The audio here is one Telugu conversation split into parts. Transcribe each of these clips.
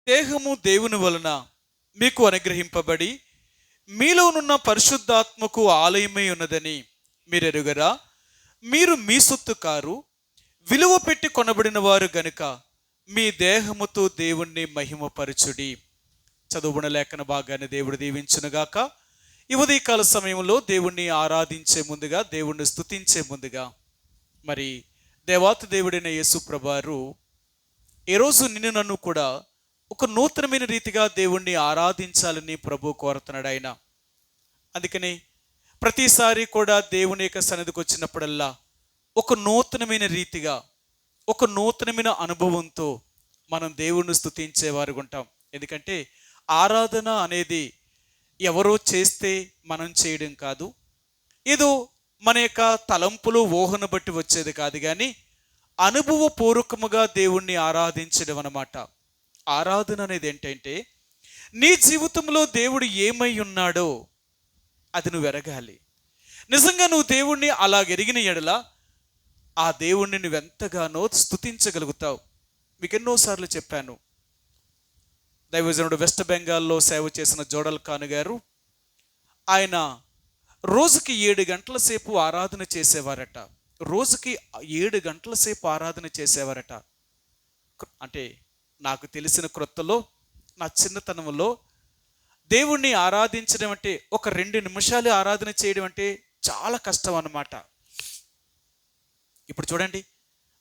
దేహము దేవుని వలన మీకు అనుగ్రహింపబడి మీలోనున్న పరిశుద్ధాత్మకు ఆలయమై ఉన్నదని మీరు ఎరుగరా? మీరు మీ సొత్తు కారు, విలువ పెట్టి కొనబడిన వారు గనుక మీ దేహముతో దేవుణ్ణి మహిమపరచుడి. చదువున లేఖన భాగాన్ని దేవుడు దీవించునుగాక. ఈ ఉదయకాల సమయంలో దేవుణ్ణి ఆరాధించే ముందుగా, దేవుణ్ణి స్తుతించే ముందుగా, మరి దేవాతి దేవుడైన యేసు ప్రభువారు ఈరోజు నిన్ను నన్ను కూడా ఒక నూతనమైన రీతిగా దేవుణ్ణి ఆరాధించాలని ప్రభు కోరుతున్నాడు ఆయన. అందుకని ప్రతిసారి కూడా దేవుని యొక్క సన్నిధికి వచ్చినప్పుడల్లా ఒక నూతనమైన రీతిగా, ఒక నూతనమైన అనుభవంతో మనం దేవుణ్ణి స్తుతించేవారు ఉంటాం. ఎందుకంటే ఆరాధన అనేది ఎవరో చేస్తే మనం చేయడం కాదు, ఏదో మన యొక్క తలంపులు ఊహను బట్టి వచ్చేది కాదు, కానీ అనుభవపూర్వకముగా దేవుణ్ణి ఆరాధించడం అన్నమాట. ఆరాధన అనేది ఏంటంటే నీ జీవితంలో దేవుడు ఏమై ఉన్నాడో అది నువ్వు ఎరగాలి. నిజంగా నువ్వు దేవుణ్ణి అలాగెరిగిన ఎడల ఆ దేవుణ్ణి నువ్వెంతగానో స్తుతించగలుగుతావు. మీకు ఎన్నోసార్లు చెప్పాను, దైవజనుడు వెస్ట్ బెంగాల్లో సేవ చేసిన జోడల్ ఖాన్ గారు, ఆయన రోజుకి 7 గంటల సేపు ఆరాధన చేసేవారట. రోజుకి 7 గంటల సేపు ఆరాధన చేసేవారట. అంటే నాకు తెలిసిన క్రొత్తలో, నా చిన్నతనంలో దేవుణ్ణి ఆరాధించడం అంటే ఒక 2 నిమిషాలు ఆరాధన చేయడం అంటే చాలా కష్టం అన్నమాట. ఇప్పుడు చూడండి,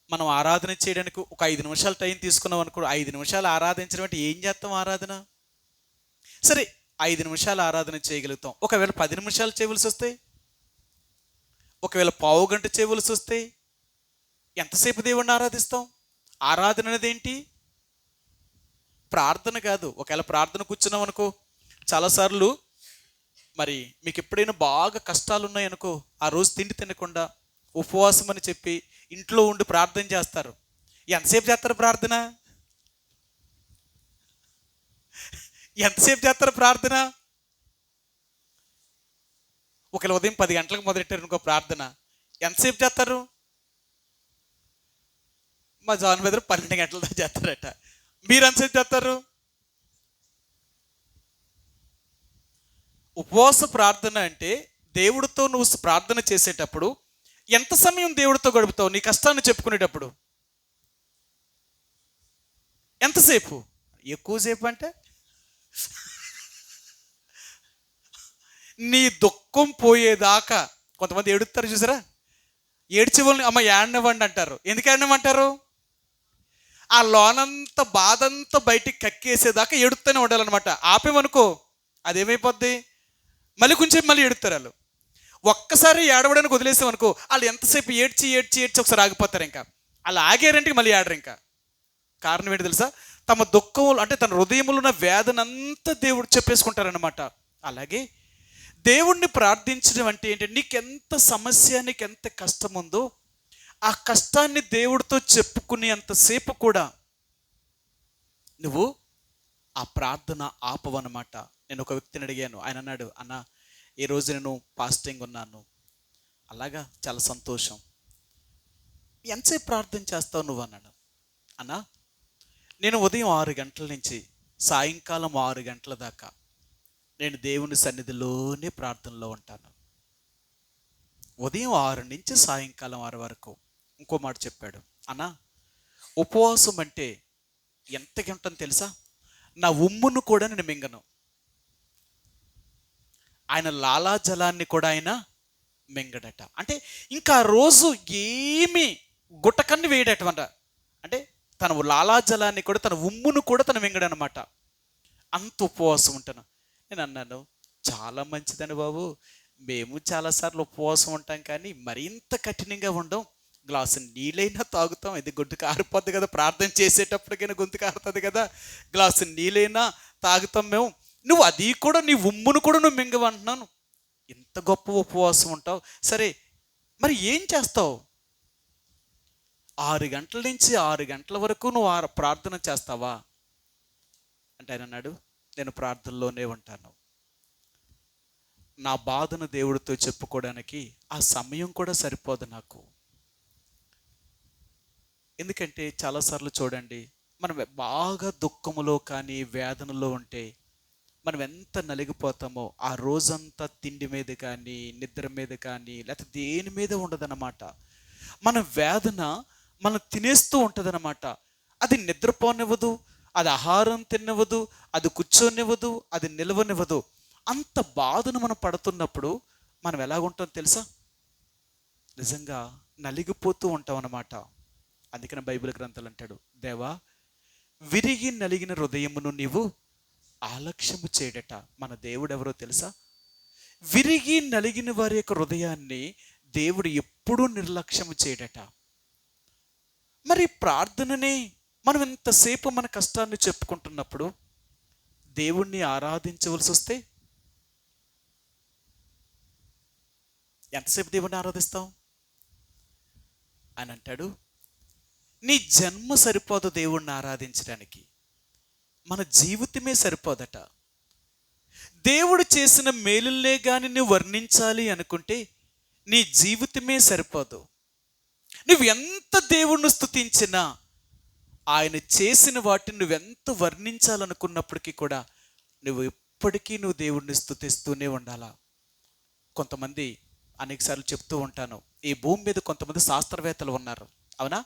మనం ఆరాధన చేయడానికి ఒక 5 నిమిషాలు టైం తీసుకున్నాం అనుకో, 5 నిమిషాలు ఆరాధించడం అంటే ఏం చేస్తాం ఆరాధన? సరే 5 నిమిషాలు ఆరాధన చేయగలుగుతాం. ఒకవేళ 10 నిమిషాలు చేయవలసి వస్తే, ఒకవేళ పావు గంట చేయవలసి వస్తే ఎంతసేపు దేవుణ్ణి ఆరాధిస్తాం? ఆరాధన అనేది ఏంటి? ప్రార్థన కాదు. ఒకవేళ ప్రార్థన కూర్చున్నాం అనుకో, చాలాసార్లు మరి మీకు ఎప్పుడైనా బాగా కష్టాలు ఉన్నాయనుకో, ఆ రోజు తిండి తినకుండా ఉపవాసం అని చెప్పి ఇంట్లో ఉండి ప్రార్థన చేస్తారు. ఎంతసేపు చేస్తారు ప్రార్థన? ఎంతసేపు చేస్తారు ప్రార్థన? ఒకవేళ ఉదయం 10 గంటలకు మొదలెట్టారు అనుకో ప్రార్థన, ఎంతసేపు చేస్తారు? మా జాన్ బెదర్ 12 గంటలతో చేస్తారట. మీరు ఎంతసేపు చేస్తారు? ఉపవాస ప్రార్థన అంటే దేవుడితో నువ్వు ప్రార్థన చేసేటప్పుడు ఎంత సమయం దేవుడితో గడుపుతావు? నీ కష్టాన్ని చెప్పుకునేటప్పుడు ఎంతసేపు? ఎక్కువసేపు అంటే నీ దుఃఖం పోయేదాకా. కొంతమంది ఏడుస్తారు చూసారా, ఏడ్చి వాళ్ళని అమ్మ ఏడనివ్వండి అంటారు. ఎందుకు ఏడనివ్వమంటారు? ఆ లోనంతా బాధంతా బయటికి కక్కేసేదాకా ఏడుస్తూనే ఉండాలన్నమాట. ఆపేమనుకో అదేమైపోద్ది, మళ్ళీ కొంచెం మళ్ళీ ఏడుస్తారు వాళ్ళు. ఒక్కసారి ఏడవడానికి వదిలేసామనుకో, వాళ్ళు ఎంతసేపు ఏడ్చి ఏడ్చి ఏడ్చి ఒకసారి ఆగిపోతారు. ఇంకా అలా ఆగారంటే మళ్ళీ ఏడరు. ఇంకా కారణం ఏంటి తెలుసా? తమ దుఃఖం అంటే తన హృదయంలో ఉన్న వేదనంతా దేవుడు చెప్పేసుకుంటారనమాట. అలాగే దేవుణ్ణి ప్రార్థించడం అంటే ఏంటంటే నీకెంత సమస్య, నీకెంత కష్టం ఉందో ఆ కష్టాన్ని దేవుడితో చెప్పుకునే అంతసేపు కూడా నువ్వు ఆ ప్రార్థన ఆపవన్నమాట. నేను ఒక వ్యక్తిని అడిగాను, ఆయన అన్నాడు, అన్న ఈరోజు నేను ఫాస్టింగ్ ఉన్నాను. అలాగా, చాలా సంతోషం. ఎంతసేపు ప్రార్థన చేస్తావు నువ్వు అన్నాడు. అన్నా, నేను ఉదయం 6 గంటల నుంచి సాయంకాలం 6 గంటల దాకా నేను దేవుని సన్నిధిలోనే ప్రార్థనలో ఉంటాను. ఉదయం 6 నుంచి సాయంకాలం 6 వరకు. ఇంకో మాట చెప్పాడు, అన్నా ఉపవాసం అంటే ఎంతకి ఉంటాను తెలుసా? నా ఉమ్మును కూడా నేను మింగను. ఆయన లాలాజలాన్ని కూడా ఆయన మింగడట. అంటే ఇంకా రోజు ఏమి గుట్టకన్ని వేయడటమాట. అంటే తన లాలాజలాన్ని కూడా, తన ఉమ్మును కూడా తను మింగడనమాట. అంత ఉపవాసం ఉంటాను. నేను అన్నాను, చాలా మంచిదని బాబు, మేము చాలాసార్లు ఉపవాసం ఉంటాం కానీ మరింత కఠినంగా ఉండం. గ్లాసు నీళ్ళైనా తాగుతాం. ఇది గొంతు కారిపోద్ది కదా, ప్రార్థన చేసేటప్పటికైనా గొంతు కారుతుంది కదా, గ్లాసు నీళ్ళైనా తాగుతాం మేము. నువ్వు అది కూడా, నీ ఉమ్మును కూడా నువ్వు మింగవంటున్నాను. ఇంత గొప్ప ఉపవాసం ఉంటావు. సరే మరి ఏం చేస్తావు? 6 గంటల నుంచి 6 గంటల వరకు నువ్వు ప్రార్థన చేస్తావా అంటే ఆయన అన్నాడు, నేను ప్రార్థనలోనే ఉంటాను. నా బాధను దేవుడితో చెప్పుకోవడానికి ఆ సమయం కూడా సరిపోదు నాకు. ఎందుకంటే చాలాసార్లు చూడండి, మనం బాగా దుఃఖములో కానీ వేదనలో ఉంటే మనం ఎంత నలిగిపోతామో ఆ రోజంతా తిండి మీద కానీ నిద్ర మీద కానీ లేకపోతే దేని మీద ఉండదన్నమాట. మన వేదన మనం తినేస్తూ ఉంటుందన్నమాట. అది నిద్రపోనివ్వదు, అది ఆహారం తినవదు, అది కూర్చోనివ్వదు, అది నిలవనివ్వదు. అంత బాధను మనం పడుతున్నప్పుడు మనం ఎలాగుంటాం తెలుసా? నిజంగా నలిగిపోతూ ఉంటాం అన్నమాట. అందుకని బైబిల్ గ్రంథాలు అంటాడు, దేవా విరిగి నలిగిన హృదయమును నీవు ఆలక్ష్యము చేయడట. మన దేవుడు ఎవరో తెలుసా? విరిగి నలిగిన వారి యొక్క హృదయాన్ని దేవుడు ఎప్పుడూ నిర్లక్ష్యము చేయడట. మరి ప్రార్థననే మనం ఎంతసేపు మన కష్టాన్ని చెప్పుకుంటున్నప్పుడు దేవుణ్ణి ఆరాధించవలసి వస్తే ఎంతసేపు దేవుణ్ణి ఆరాధిస్తాం అని అంటాడు, నీ జన్మ సరిపోదు దేవుణ్ణి ఆరాధించడానికి, మన జీవితమే సరిపోదట. దేవుడు చేసిన మేలులే కానీ నువ్వు వర్ణించాలి అనుకుంటే నీ జీవితమే సరిపోదు. నువ్వు ఎంత దేవుణ్ణి స్తుతించినా, ఆయన చేసిన వాటిని నువ్వెంత వర్ణించాలనుకున్నప్పటికీ కూడా నువ్వు దేవుణ్ణి స్తుతిస్తూనే ఉండాలా. కొంతమంది అనేకసార్లు చెప్తూ ఉంటాను, ఈ భూమి మీద కొంతమంది శాస్త్రవేత్తలు ఉన్నారు, అవునా?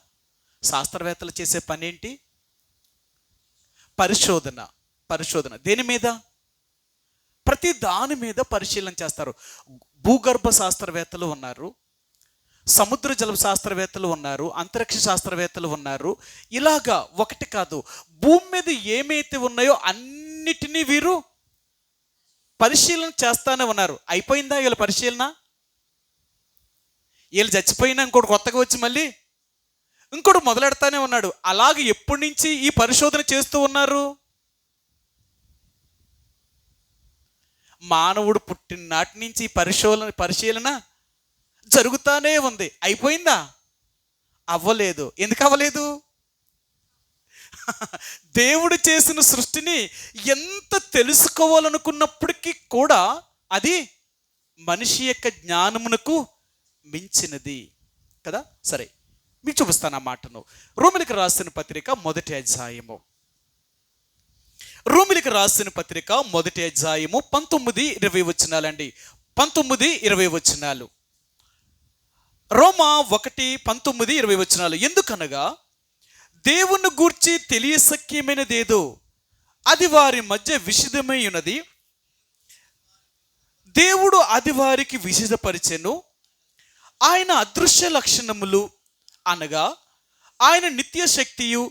శాస్త్రవేత్తలు చేసే పని ఏంటి? పరిశోధన దేని మీద? ప్రతి దాని మీద పరిశీలన చేస్తారు. భూగర్భ శాస్త్రవేత్తలు ఉన్నారు, సముద్ర జల శాస్త్రవేత్తలు ఉన్నారు, అంతరిక్ష శాస్త్రవేత్తలు ఉన్నారు. ఇలాగా ఒకటి కాదు, భూమి మీద ఏమైతే ఉన్నాయో అన్నిటినీ వీరు పరిశీలన చేస్తానే ఉన్నారు. అయిపోయిందా వీళ్ళ పరిశీలన? వీళ్ళు చచ్చిపోయినా ఇంకోటి కొత్తగా వచ్చి మళ్ళీ ఇంకోటి మొదలెడతానే ఉన్నాడు. అలాగే ఎప్పటి నుంచి ఈ పరిశోధన చేస్తూ ఉన్నారు? మానవుడు పుట్టిన నాటి నుంచి ఈ పరిశీలన జరుగుతానే ఉంది. అయిపోయిందా? అవ్వలేదు. ఎందుకు అవ్వలేదు? దేవుడు చేసిన సృష్టిని ఎంత తెలుసుకోవాలనుకున్నప్పటికీ కూడా అది మనిషి యొక్క జ్ఞానమునకు మించినది కదా. సరే, మీకు చూపిస్తాను ఆ మాటను. రోమిలికి రాసిన పత్రిక మొదటి అధ్యాయము 19-20 వచనాలండి. 19-20 వచనాలు. రోమా 1:19-20 వచనాలు. ఎందుకనగా దేవుని గూర్చి తెలియశక్యమైనదేదో అది వారి మధ్య విషిదమై ఉన్నది, దేవుడు అది వారికి విషిదపరిచెను. ఆయన అదృశ్య లక్షణములు అనగా ఆయన నిత్య శక్తియు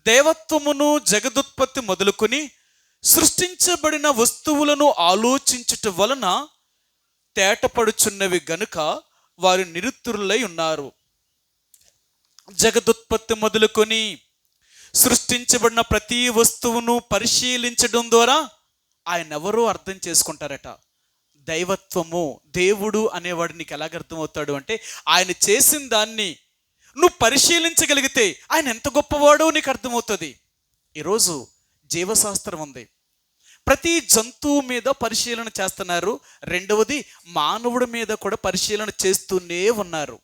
దేవత్వమును జగదుత్పత్తి మొదలుకొని సృష్టించబడిన వస్తువులను ఆలోచించుట వలన తేటపడుచున్నవి గనుక వారు నిరుత్తరులై ఉన్నారు. జగదుత్పత్తి మొదలుకొని సృష్టించబడిన ప్రతి వస్తువును పరిశీలించడం ద్వారా ఆయన ఎవరో అర్థం చేసుకుంటారట. దైవత్వము, దేవుడు అనేవాడు నీకు ఎలాగ అర్థమవుతాడు అంటే, ఆయన చేసిన దాన్ని నువ్వు పరిశీలించగలిగితే ఆయన ఎంత గొప్పవాడో నీకు అర్థమవుతుంది. ఈరోజు జీవశాస్త్రం ఉంది, ప్రతి జంతువు మీద పరిశీలన చేస్తున్నారు. రెండవది మానవుడి మీద కూడా పరిశీలన చేస్తూనే ఉన్నారు.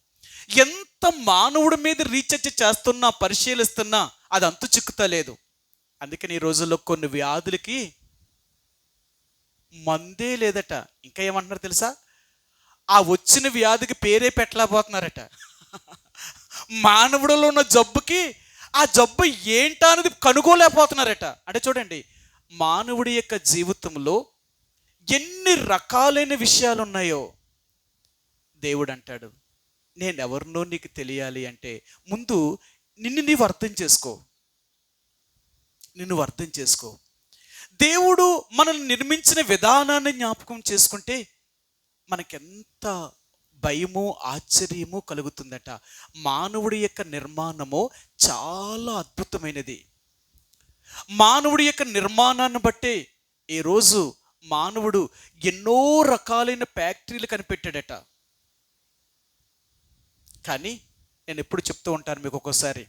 ఎంత మానవుడి మీద రీసెర్చ్ చేస్తున్నా, పరిశీలిస్తున్నా అది అంతు చిక్కుతలేదు. అందుకని ఈ రోజుల్లో కొన్ని వ్యాధులకి మందే లేదట. ఇంకా ఏమంటున్నారు తెలుసా? ఆ వచ్చిన వ్యాధికి పేరే పెట్టలేకపోతున్నారట. మానవుడిలో ఉన్న జబ్బుకి ఆ జబ్బు ఏంటా అనేది కనుగోలేకపోతున్నారట. అంటే చూడండి, మానవుడి యొక్క జీవితంలో ఎన్ని రకాలైన విషయాలు ఉన్నాయో. దేవుడు అంటాడు, నేను ఎవరినో నీకు తెలియాలి అంటే ముందు నిన్ను అర్థం చేసుకో. దేవుడు మనల్ని నిర్మించిన విధానాన్ని జ్ఞాపకం చేసుకుంటే మనకెంత భయము, ఆశ్చర్యము కలుగుతుందట. మానవుడి యొక్క నిర్మాణము చాలా అద్భుతమైనది. మానవుడి యొక్క నిర్మాణాన్ని బట్టే ఈరోజు మానవుడు ఎన్నో రకాలైన ఫ్యాక్టరీలు కనిపెట్టాడట. కానీ నేను ఎప్పుడు చెప్తూ ఉంటాను మీకు, ఒక్కోసారి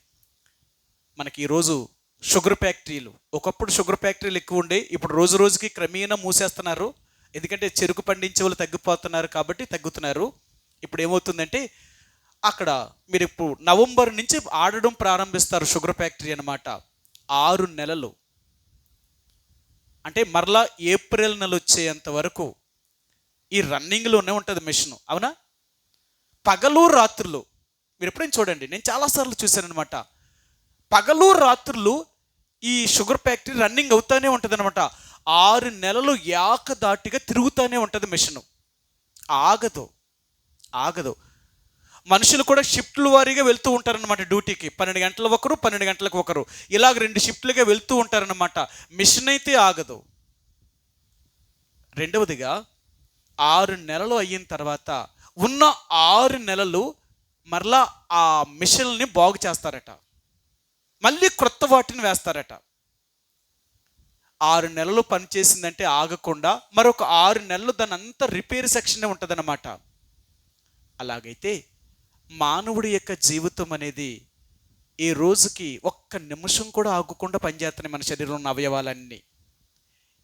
మనకి ఈరోజు షుగర్ ఫ్యాక్టరీలు, ఒకప్పుడు షుగర్ ఫ్యాక్టరీలు ఎక్కువ ఉండే, ఇప్పుడు రోజు రోజుకి క్రమేణా మూసేస్తున్నారు. ఎందుకంటే చెరుకు పండించే వాళ్ళు తగ్గిపోతున్నారు కాబట్టి తగ్గుతున్నారు. ఇప్పుడు ఏమవుతుందంటే అక్కడ మీరు ఇప్పుడు నవంబర్ నుంచి ఆడడం ప్రారంభిస్తారు షుగర్ ఫ్యాక్టరీ అనమాట. 6 నెలలు, అంటే మరలా ఏప్రిల్ నెల వచ్చేంత వరకు ఈ రన్నింగ్లోనే ఉంటుంది మిషన్. అవునా? పగలు రాత్రులు. మీరు ఎప్పుడైనా చూడండి, నేను చాలాసార్లు చూశాను అనమాట. పగలు రాత్రులు ఈ షుగర్ ఫ్యాక్టరీ రన్నింగ్ అవుతానే ఉంటుంది అనమాట. 6 నెలలు ఏకదాటిగా తిరుగుతూనే ఉంటుంది మిషన్. ఆగదు ఆగదు. మనుషులు కూడా షిఫ్ట్ల వారీగా వెళ్తూ ఉంటారనమాట డ్యూటీకి. 12 గంటలు ఒకరు, 12 గంటలకు ఒకరు, ఇలాగ 2 షిఫ్ట్లుగా వెళ్తూ ఉంటారనమాట. మిషన్ అయితే ఆగదు. రెండవదిగా 6 నెలలు అయిన తర్వాత ఉన్న 6 నెలలు మరలా ఆ మిషన్ని బాగు చేస్తారట, మళ్ళీ క్రొత్త వాటిని వేస్తారట. 6 నెలలు పనిచేసిందంటే ఆగకుండా మరొక 6 నెలలు దాని అంతా రిపేర్ సెక్షనే ఉంటుందన్నమాట. అలాగైతే మానవుడి యొక్క జీవితం అనేది ఈ రోజుకి ఒక్క నిమిషం కూడా ఆగకుండా పనిచేస్తున్నాయి. మన శరీరంలో ఉన్న అవయవాలన్నీ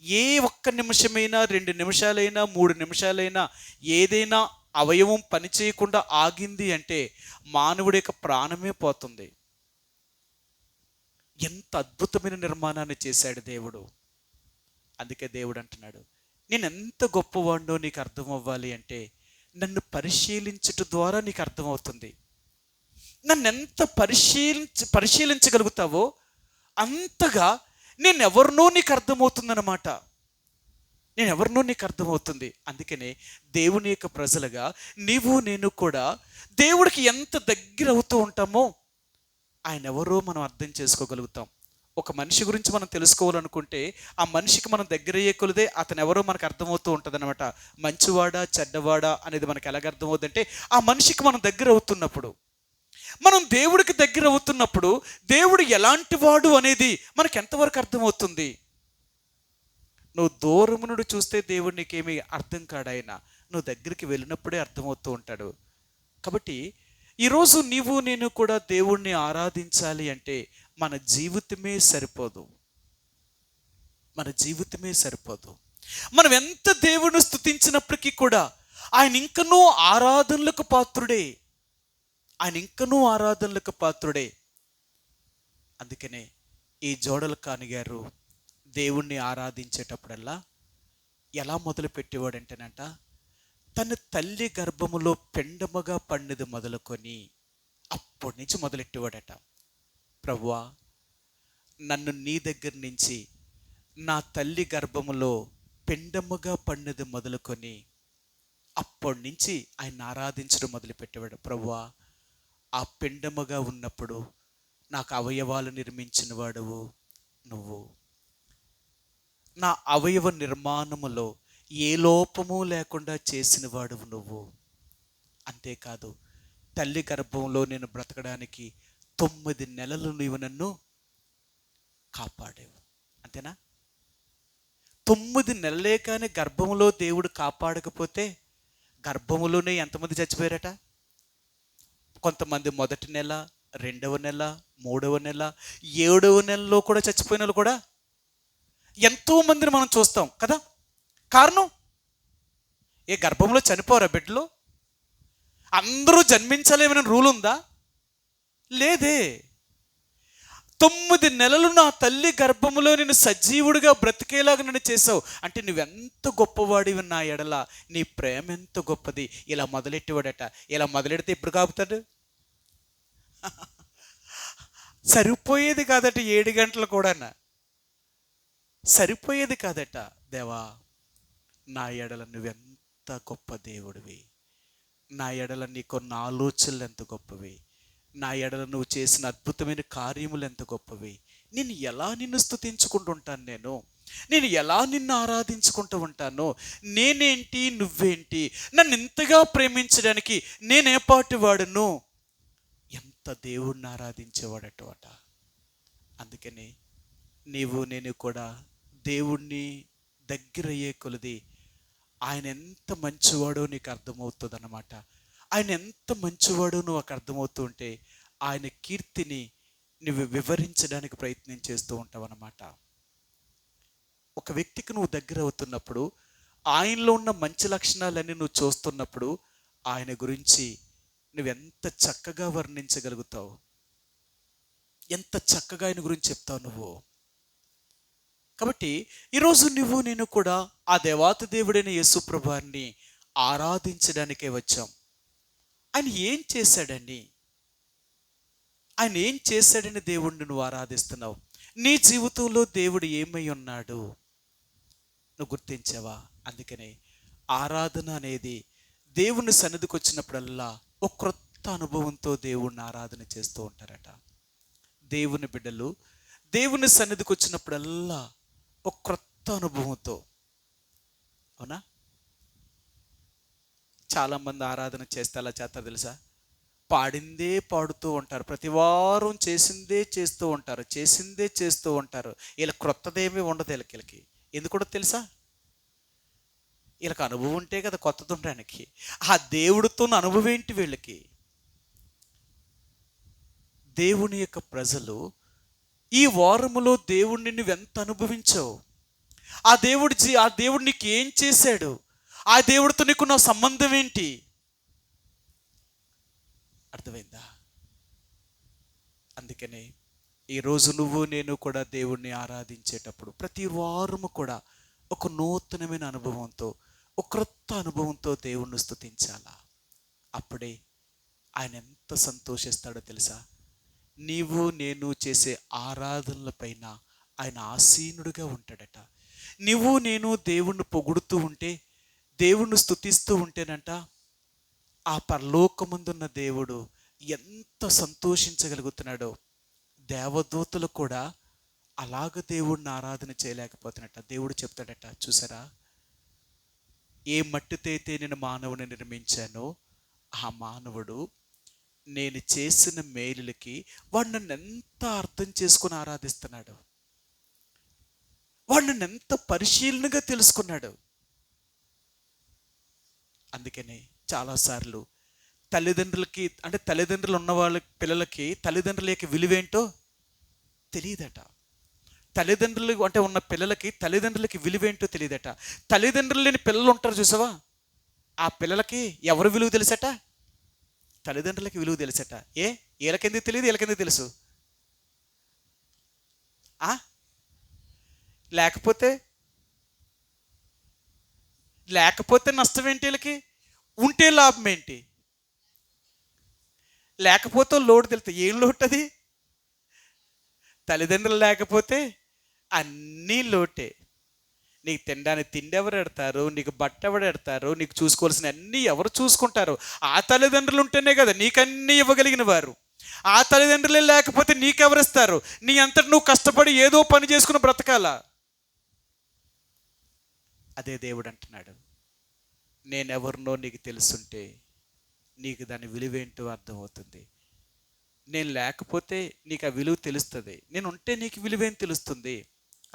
ఏ ఒక్క నిమిషమైనా, 2 నిమిషాలైనా, 3 నిమిషాలైనా ఏదైనా అవయవం పని చేయకుండా ఆగింది అంటే మానవుడి యొక్క ప్రాణమే పోతుంది. ఎంత అద్భుతమైన నిర్మాణాన్ని చేశాడు దేవుడు. అందుకే దేవుడు అంటున్నాడు, నేను ఎంత గొప్పవాడినో నీకు అర్థం అవ్వాలి అంటే నన్ను పరిశీలించుట ద్వారా నీకు అర్థమవుతుంది. నన్ను ఎంత పరిశీలించగలుగుతావో అంతగా నేను ఎవరినో నీకు అర్థమవుతుందన్నమాట. నేను ఎవరినో నీకు అర్థమవుతుంది. అందుకనే దేవుని యొక్క ప్రజలుగా నీవు నేను కూడా దేవుడికి ఎంత దగ్గర అవుతూ ఉంటామో ఆయన ఎవరో మనం అర్థం చేసుకోగలుగుతాం. ఒక మనిషి గురించి మనం తెలుసుకోవాలనుకుంటే ఆ మనిషికి మనం దగ్గర అయ్యే కొలిదే అతను ఎవరో మనకు అర్థమవుతూ ఉంటుంది అనమాట. మంచివాడా చెడ్డవాడా అనేది మనకు ఎలాగ అర్థమవుతుందంటే ఆ మనిషికి మనం దగ్గర అవుతున్నప్పుడు, మనం దేవుడికి దగ్గర అవుతున్నప్పుడు దేవుడు ఎలాంటి వాడు అనేది మనకు ఎంతవరకు అర్థమవుతుంది. నువ్వు దూరము నుండి చూస్తే దేవుడు నీకేమీ అర్థం కాడాయన, నువ్వు దగ్గరికి వెళ్ళినప్పుడే అర్థమవుతూ ఉంటాడు. కాబట్టి ఈరోజు నీవు నేను కూడా దేవుణ్ణి ఆరాధించాలి అంటే మన జీవితమే సరిపోదు. మన జీవితమే సరిపోదు. మనం ఎంత దేవుని స్తుతించినప్పటికీ కూడా ఆయన ఇంకనూ ఆరాధనలకు పాత్రుడే. ఆయన ఇంకనూ ఆరాధనలకు పాత్రుడే. అందుకనే ఈ జోడల కాని గారు దేవుణ్ణి ఆరాధించేటప్పుడల్లా ఎలా మొదలు పెట్టేవాడంటేనంట, తన తల్లి గర్భములో పెండముగా పండిది మొదలుకొని అప్పటి నుంచి మొదలెట్టేవాడట. ప్రభువా, నన్ను నీ దగ్గర నుంచి నా తల్లి గర్భములో పెండముగా పండిది మొదలుకొని అప్పటి నుంచి ఆయన ఆరాధించడం మొదలుపెట్టేవాడు. ప్రభువా, ఆ పెండముగా ఉన్నప్పుడు నాకు అవయవాలు నిర్మించిన వాడువు నువ్వు. నా అవయవ నిర్మాణములో ఏ లోపము లేకుండా చేసిన వాడువు నువ్వు. అంతేకాదు, తల్లి గర్భంలో నేను బ్రతకడానికి 9 నెలలు నీవు నన్ను కాపాడేవు. అంతేనా? 9 నెలలే కానీ గర్భంలో దేవుడు కాపాడకపోతే గర్భములోనే ఎంతమంది చచ్చిపోయారట? కొంతమంది మొదటి నెల, 2వ నెల, 3వ నెల, 7వ నెలలో కూడా చచ్చిపోయిన వాళ్ళు కూడా ఎంతో మందిని మనం చూస్తాం కదా. కారణం, ఏ గర్భంలో చనిపోరా బిడ్డలు? అందరూ జన్మించలేమని రూల్ ఉందా? లేదే. 9 నెలలు నా తల్లి గర్భములో నేను సజీవుడిగా బ్రతికేలాగా నన్ను చేసావు అంటే నువ్వెంత గొప్పవాడివి నా ఎడల, నీ ప్రేమ ఎంత గొప్పది. ఇలా మొదలెట్టేవాడట. ఇలా మొదలెడితే ఎప్పుడు కాపుతాడు? సరిపోయేది కాదట 7 గంటలు కూడా, సరిపోయేది కాదట. దేవా, నా ఎడల నువ్వెంత గొప్ప దేవుడివి. నా ఎడల నీకున్న ఆలోచనలు ఎంత గొప్పవి. నా ఎడల నువ్వు చేసిన అద్భుతమైన కార్యములు ఎంత గొప్పవి. నిన్ను స్తుతించుకుంటూ ఉంటాను. నేను ఎలా నిన్ను ఆరాధించుకుంటూ ఉంటాను. నేనేంటి, నువ్వేంటి, నన్ను ఇంతగా ప్రేమించడానికి నేనే పాటి వాడును. ఎంత దేవుణ్ణి ఆరాధించేవాడట. అందుకని నీవు నేను కూడా దేవుణ్ణి దగ్గర అయ్యే కొలది ఆయన ఎంత మంచివాడో నీకు అర్థమవుతుంది అన్నమాట. ఆయన ఎంత మంచివాడో నువ్వు అర్థమవుతూ ఉంటే ఆయన కీర్తిని నువ్వు వివరించడానికి ప్రయత్నం చేస్తూ ఉంటావు అన్నమాట. ఒక వ్యక్తికి నువ్వు దగ్గర అవుతున్నప్పుడు, ఆయనలో ఉన్న మంచి లక్షణాలన్నీ నువ్వు చూస్తున్నప్పుడు ఆయన గురించి నువ్వెంత చక్కగా వర్ణించగలుగుతావు. ఎంత చక్కగా ఆయన గురించి చెప్తావు నువ్వు. కాబట్టి ఈరోజు నువ్వు నేను కూడా ఆ దేవాతి దేవుడైన యేసు ప్రభువారిని ఆరాధించడానికే వచ్చాం. ఆయన ఏం చేశాడని, ఆయన ఏం చేశాడని దేవుడిని నువ్వు ఆరాధిస్తున్నావు. నీ జీవితంలో దేవుడు ఏమై ఉన్నాడు నువ్వు గుర్తించావా? అందుకనే ఆరాధన అనేది దేవుని సన్నిధికి వచ్చినప్పుడల్లా ఒక క్రొత్త అనుభవంతో దేవుణ్ణి ఆరాధన చేస్తూ ఉంటారట. దేవుని బిడ్డలు దేవుని సన్నిధికి వచ్చినప్పుడల్లా ఒక క్రొత్త అనుభవంతో, అవునా? చాలామంది ఆరాధన చేస్తే అలా చేస్తారు తెలుసా? పాడిందే పాడుతూ ఉంటారు, ప్రతి వారం చేసిందే చేస్తూ ఉంటారు. వీళ్ళకి క్రొత్తదేమీ ఉండదు. వీళ్ళకి ఎందుకు తెలుసా? వీళ్ళకి అనుభవం ఉంటే కదా కొత్తది ఉండడానికి. ఆ దేవుడితో అనుభవం ఏంటి వీళ్ళకి? దేవుని యొక్క ప్రజలు ఈ వారములో దేవుణ్ణి నువ్వెంత అనుభవించావు? ఆ దేవుడు నీకు ఏం చేశాడు? ఆ దేవుడితో నీకున్న సంబంధం ఏంటి? అర్థమైందా? అందుకనే ఈరోజు నువ్వు నేను కూడా దేవుణ్ణి ఆరాధించేటప్పుడు ప్రతి వారము కూడా ఒక నూతనమైన అనుభవంతో, ఒక క్రొత్త అనుభవంతో దేవుణ్ణి స్తుతించాలా. అప్పుడే ఆయన ఎంత సంతోషిస్తాడో తెలుసా? నీవు నేను చేసే ఆరాధనల పైన ఆయన ఆసీనుడిగా ఉంటాడట. నువ్వు నేను దేవుణ్ణి పొగుడుతూ ఉంటే, దేవుణ్ణి స్తుతిస్తూ ఉంటేనంట, ఆ పరలోకమందున్న దేవుడు ఎంత సంతోషించగలుగుతున్నాడో దేవదూతలు కూడా అలాగ దేవుణ్ణి ఆరాధన చేయలేకపోతున్నట్ట. దేవుడు చెప్తాడట, చూసారా, ఏ మట్టితో అయితే నేను మానవుని నిర్మించానో ఆ మానవుడు నేను చేసిన మేలులకి వాడు నన్ను ఎంత అర్థం చేసుకుని ఆరాధిస్తున్నాడు, వాడు నన్ను ఎంత పరిశీలనగా తెలుసుకున్నాడు. అందుకనే చాలాసార్లు తల్లిదండ్రులు ఉన్న వాళ్ళ పిల్లలకి తల్లిదండ్రుల యొక్క విలువేంటో తెలియదట. తల్లిదండ్రులు అంటే ఉన్న పిల్లలకి తల్లిదండ్రులకి విలువేంటో తెలియదట. తల్లిదండ్రులు లేని పిల్లలు ఉంటారు చూసావా, ఆ పిల్లలకి ఎవరు విలువ తెలుసట? తల్లిదండ్రులకి విలువ తెలుసట. వీళ్ళకెందుకు తెలియదు? వీళ్ళకెందుకు తెలుసు? లేకపోతే నష్టం ఏంటి? వీళ్ళకి ఉంటే లాభం ఏంటి? లేకపోతే లోటు తెలుస్తుంది. ఏం లోటు అది? తల్లిదండ్రులు లేకపోతే అన్నీ లోటే. నీకు తినడానికి తిండి ఎవరు ఎడతారు, నీకు బట్ట ఎవరు ఎడతారు, నీకు చూసుకోవాల్సిన అన్నీ ఎవరు చూసుకుంటారు? ఆ తల్లిదండ్రులు ఉంటేనే కదా నీకన్నీ ఇవ్వగలిగిన వారు. ఆ తల్లిదండ్రులే లేకపోతే నీకెవరిస్తారు? నీ అంతటి నువ్వు కష్టపడి ఏదో పని చేసుకుని బ్రతకాలా. అదే దేవుడు అంటున్నాడు, నేనెవరినో నీకు తెలుసుంటే నీకు దాని విలువేంటో అర్థమవుతుంది. నేను లేకపోతే నీకు ఆ విలువ తెలుస్తుంది, నేను ఉంటే నీకు విలువేం తెలుస్తుంది.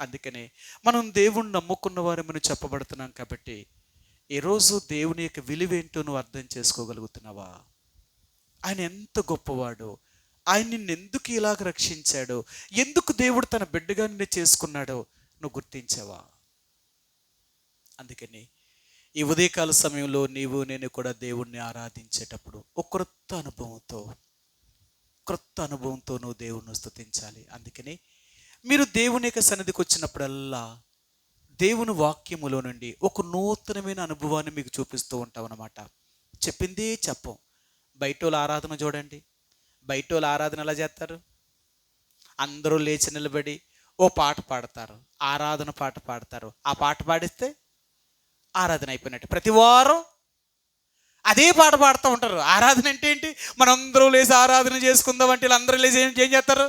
అందుకనే మనం దేవుణ్ణి నమ్ముకున్న వారమని చెప్పబడుతున్నాం. కాబట్టి ఈరోజు దేవుని యొక్క విలువేంటో నువ్వు అర్థం చేసుకోగలుగుతున్నావా? ఆయన ఎంత గొప్పవాడో, ఆయన నిన్ను ఎందుకు ఇలాగ రక్షించాడో, ఎందుకు దేవుడు తన బిడ్డగా నిన్ను చేసుకున్నాడో నువ్వు గుర్తించావా? అందుకని ఈ ఉదయకాల సమయంలో నీవు నేను కూడా దేవుణ్ణి ఆరాధించేటప్పుడు ఒక క్రొత్త అనుభవంతో నువ్వు దేవుణ్ణి స్తుతించాలి. అందుకని మీరు దేవుని యొక్క సన్నిధికి వచ్చినప్పుడల్లా దేవుని వాక్యములో నుండి ఒక నూతనమైన అనుభవాన్ని మీకు చూపిస్తూ ఉంటాం అన్నమాట. చెప్పిందే చెప్పం. బయటోళ్ళ ఆరాధన చూడండి, బయటోళ్ళ ఆరాధన ఎలా చేస్తారు? అందరూ లేచి నిలబడి ఓ పాట పాడతారు, ఆరాధన పాట పాడతారు. ఆ పాట పాడిస్తే ఆరాధన అయిపోయినట్టు. ప్రతి వారం అదే పాట పాడుతూ ఉంటారు. ఆరాధన అంటే ఏంటి? మనందరూ లేచి ఆరాధన చేసుకుందాం అంటే వీళ్ళందరూ లేచి ఏం చేస్తారు?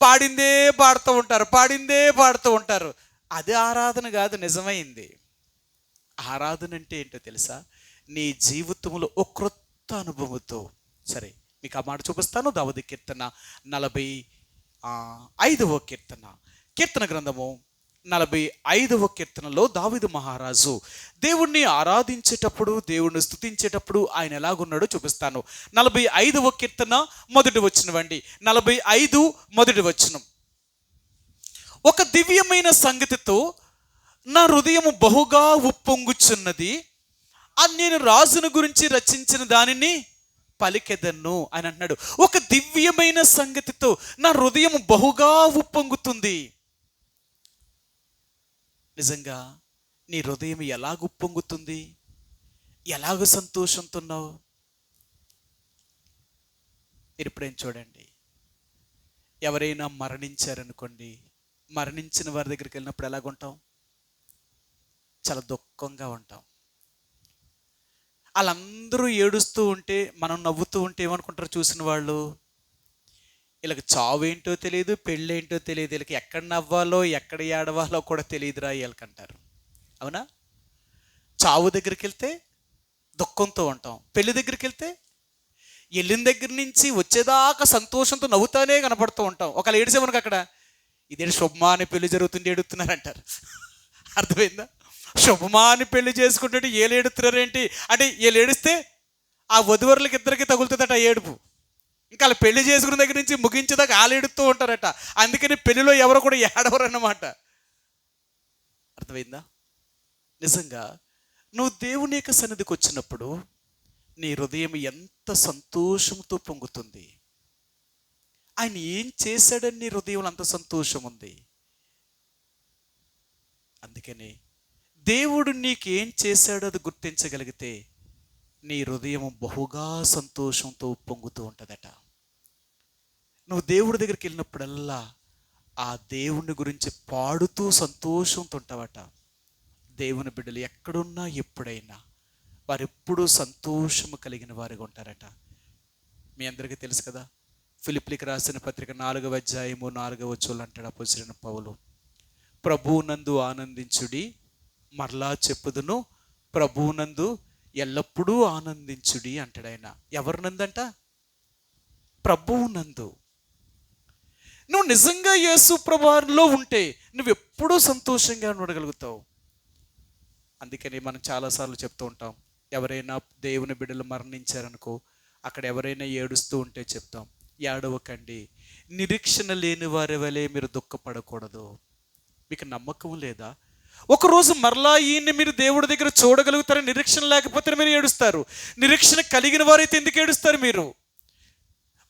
పాడిందే పాడుతూ ఉంటారు. అది ఆరాధన కాదు. నిజమైంది ఆరాధన అంటే ఏంటో తెలుసా? నీ జీవితంలో ఒక క్రొత్త అనుభవంతో. సరే, మీకు ఆ మాట చూపిస్తాను. దావీదు కీర్తన 45వ కీర్తన గ్రంథము 45వ కీర్తనలో దావీదు మహారాజు దేవుణ్ణి ఆరాధించేటప్పుడు, దేవుణ్ణి స్తుతించేటప్పుడు ఆయన ఎలాగున్నాడో చూపిస్తాను. 45వ కీర్తన 1వ వచనం అండి. 45 1వ వచనం. ఒక దివ్యమైన సంగతితో నా హృదయము బహుగా ఉప్పొంగుచున్నది, అది నేను రాజును గురించి రచించిన దానిని పలికెదను అని అన్నాడు. ఒక దివ్యమైన సంగతితో నా హృదయం బహుగా ఉప్పొంగుతుంది. నిజంగా నీ హృదయం ఎలాగ ఉప్పొంగుతుంది? ఎలాగ సంతోషంతో ఉన్నావు? మీరు ఇప్పుడేం చూడండి, ఎవరైనా మరణించారనుకోండి, మరణించిన వారి దగ్గరికి వెళ్ళినప్పుడు ఎలాగుంటాం? చాలా దుఃఖంగా ఉంటాం. వాళ్ళందరూ ఏడుస్తూ ఉంటే మనం నవ్వుతూ ఉంటే ఏమనుకుంటారు చూసిన వాళ్ళు? వీళ్ళకి చావు ఏంటో తెలియదు, పెళ్ళేంటో తెలియదు, వీళ్ళకి ఎక్కడ నవ్వాలో ఎక్కడ ఏడవాలో కూడా తెలియదురా వీళ్ళకంటారు. అవునా? చావు దగ్గరికి వెళ్తే దుఃఖంతో ఉంటాం, పెళ్లి దగ్గరికి వెళ్తే వెళ్ళిన దగ్గర నుంచి వచ్చేదాకా సంతోషంతో నవ్వుతానే కనపడుతూ ఉంటాం. ఒకవేళ ఏడిసేమనుకు అక్కడ ఇదేంటి శుభమాని పెళ్లి జరుగుతుంది ఏడుతున్నారంటారు. అర్థమైందా? శుభమాని పెళ్లి చేసుకుంటే ఏళ్ళు ఏడుతున్నారేంటి అంటే, వీళ్ళు ఏడిస్తే ఆ వధువరులకి ఇద్దరికి తగులుతుందట ఏడుపు. ఇంకా వాళ్ళు పెళ్లి చేసుకున్న దగ్గర నుంచి ముగించేదాకా వాళ్ళు ఏడుతూ ఉంటారట. అందుకని పెళ్లిలో ఎవరు కూడా ఏడవరు అన్నమాట. అర్థమైందా? నిజంగా నువ్వు దేవుని యొక్క సన్నిధికి వచ్చినప్పుడు నీ హృదయం ఎంత సంతోషంతో పొంగుతుంది. ఆయన ఏం చేశాడని నీ హృదయంలో అంత సంతోషం ఉంది. అందుకని దేవుడు నీకేం చేశాడో అది గుర్తించగలిగితే నీ హృదయం బహుగా సంతోషంతో పొంగుతూ ఉంటుందట. నువ్వు దేవుడి దగ్గరికి వెళ్ళినప్పుడల్లా ఆ దేవుని గురించి పాడుతూ సంతోషంతో ఉంటావట. దేవుని బిడ్డలు ఎక్కడున్నా ఎప్పుడైనా వారు ఎప్పుడూ సంతోషము కలిగిన వారిగా ఉంటారట. మీ అందరికీ తెలుసు కదా, ఫిలిప్పీలకు రాసిన పత్రిక 4వ అధ్యాయము 4వ వచనం అంటాడు అపోస్తలుడైన పౌలు, ప్రభువునందు ఆనందించుడి, మరలా చెప్పుదును ప్రభువునందు ఎల్లప్పుడూ ఆనందించుడి అంటాడు ఆయన. ఎవరినందంట? ప్రభువునందు. నువ్వు నిజంగా యేసు ప్రభువులో ఉంటే నువ్వు ఎప్పుడూ సంతోషంగా ఉండగలుగుతావు. అందుకని మనం చాలాసార్లు చెప్తూ ఉంటాం, ఎవరైనా దేవుని బిడ్డలు మరణించారనుకో, అక్కడ ఎవరైనా ఏడుస్తూ ఉంటే చెప్తాం, ఏడవకండి, నిరీక్షణ లేని వారి వలె మీరు దుఃఖపడకూడదు. మీకు నమ్మకం లేదా? ఒకరోజు మరలా ఈయన్ని మీరు దేవుడి దగ్గర చూడగలుగుతారని నిరీక్షణ లేకపోతే మీరు ఏడుస్తారు. నిరీక్షణ కలిగిన వారైతే ఎందుకు ఏడుస్తారు మీరు?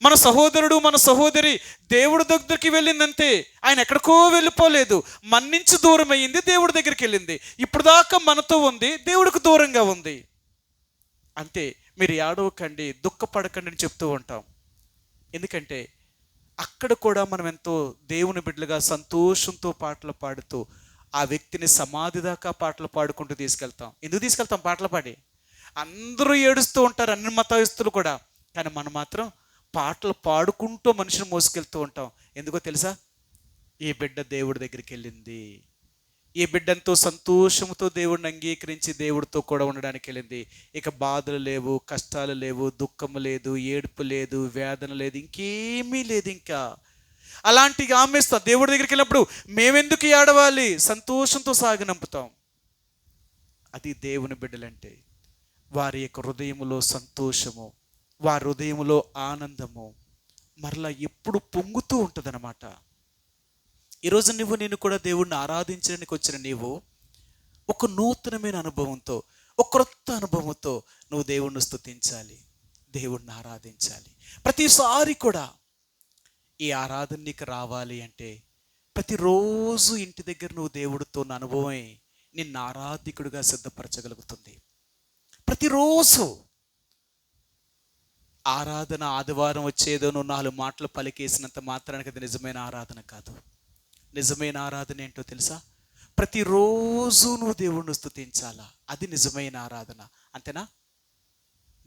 మన సహోదరుడు మన సహోదరి దేవుడి దగ్గరికి వెళ్ళిందంతే, ఆయన ఎక్కడికో వెళ్ళిపోలేదు, మన్నించి దూరం అయ్యింది, దేవుడి దగ్గరికి వెళ్ళింది. ఇప్పుడు దాకా మనతో ఉంది, దేవుడికి దూరంగా ఉంది అంతే. మీరు ఏడవకండి, దుఃఖపడకండి అని చెప్తూ ఉంటాం. ఎందుకంటే అక్కడ కూడా మనం ఎంతో దేవుని బిడ్డలుగా సంతోషంతో పాటలు పాడుతూ ఆ వ్యక్తిని సమాధి దాకా పాటలు పాడుకుంటూ తీసుకెళ్తాం. ఎందుకు తీసుకెళ్తాం? పాటలు పాడి. అందరూ ఏడుస్తూ ఉంటారు, అన్ని మతస్థులు కూడా, కానీ మనం మాత్రం పాటలు పాడుకుంటూ మనిషిని మోసుకెళ్తూ ఉంటాం. ఎందుకో తెలుసా? ఈ బిడ్డ దేవుడి దగ్గరికి వెళ్ళింది, ఈ బిడ్డంతో సంతోషంతో దేవుడిని అంగీకరించి దేవుడితో కూడా ఉండడానికి వెళ్ళింది. ఇక బాధలు లేవు, కష్టాలు లేవు, దుఃఖము లేదు, ఏడుపు లేదు, వేదన లేదు, ఇంకేమీ లేదు. ఇంకా అలాంటి ఆమెస్తాం. దేవుడి దగ్గరికి వెళ్ళినప్పుడు మేమెందుకు ఏడవాలి? సంతోషంతో సాగనంపుతాం. అది దేవుని బిడ్డలంటే. వారి యొక్క హృదయములో సంతోషము, వారి హృదయములో ఆనందము మరలా ఎప్పుడు పొంగుతూ ఉంటుందన్నమాట. ఈరోజు నేను కూడా దేవుడిని ఆరాధించడానికి వచ్చిన నీవు ఒక నూతనమైన అనుభవంతో, ఒక క్రొత్త అనుభవంతో నువ్వు దేవుణ్ణి స్తుతించాలి, దేవుణ్ణి ఆరాధించాలి. ప్రతిసారి కూడా ఈ ఆరాధన నీకు రావాలి అంటే ప్రతిరోజు ఇంటి దగ్గర నువ్వు దేవుడితో ఉన్న అనుభవమే నిన్ను ఆరాధికుడిగా సిద్ధపరచగలుగుతుంది. ప్రతిరోజు ఆరాధన ఆదివారం వచ్చేదో నువ్వు 4 మాటలు పలికేసినంత మాత్రానికి అది నిజమైన ఆరాధన కాదు. నిజమైన ఆరాధన ఏంటో తెలుసా? ప్రతిరోజు నువ్వు దేవుణ్ణి స్తుతించాలా, అది నిజమైన ఆరాధన. అంతేనా?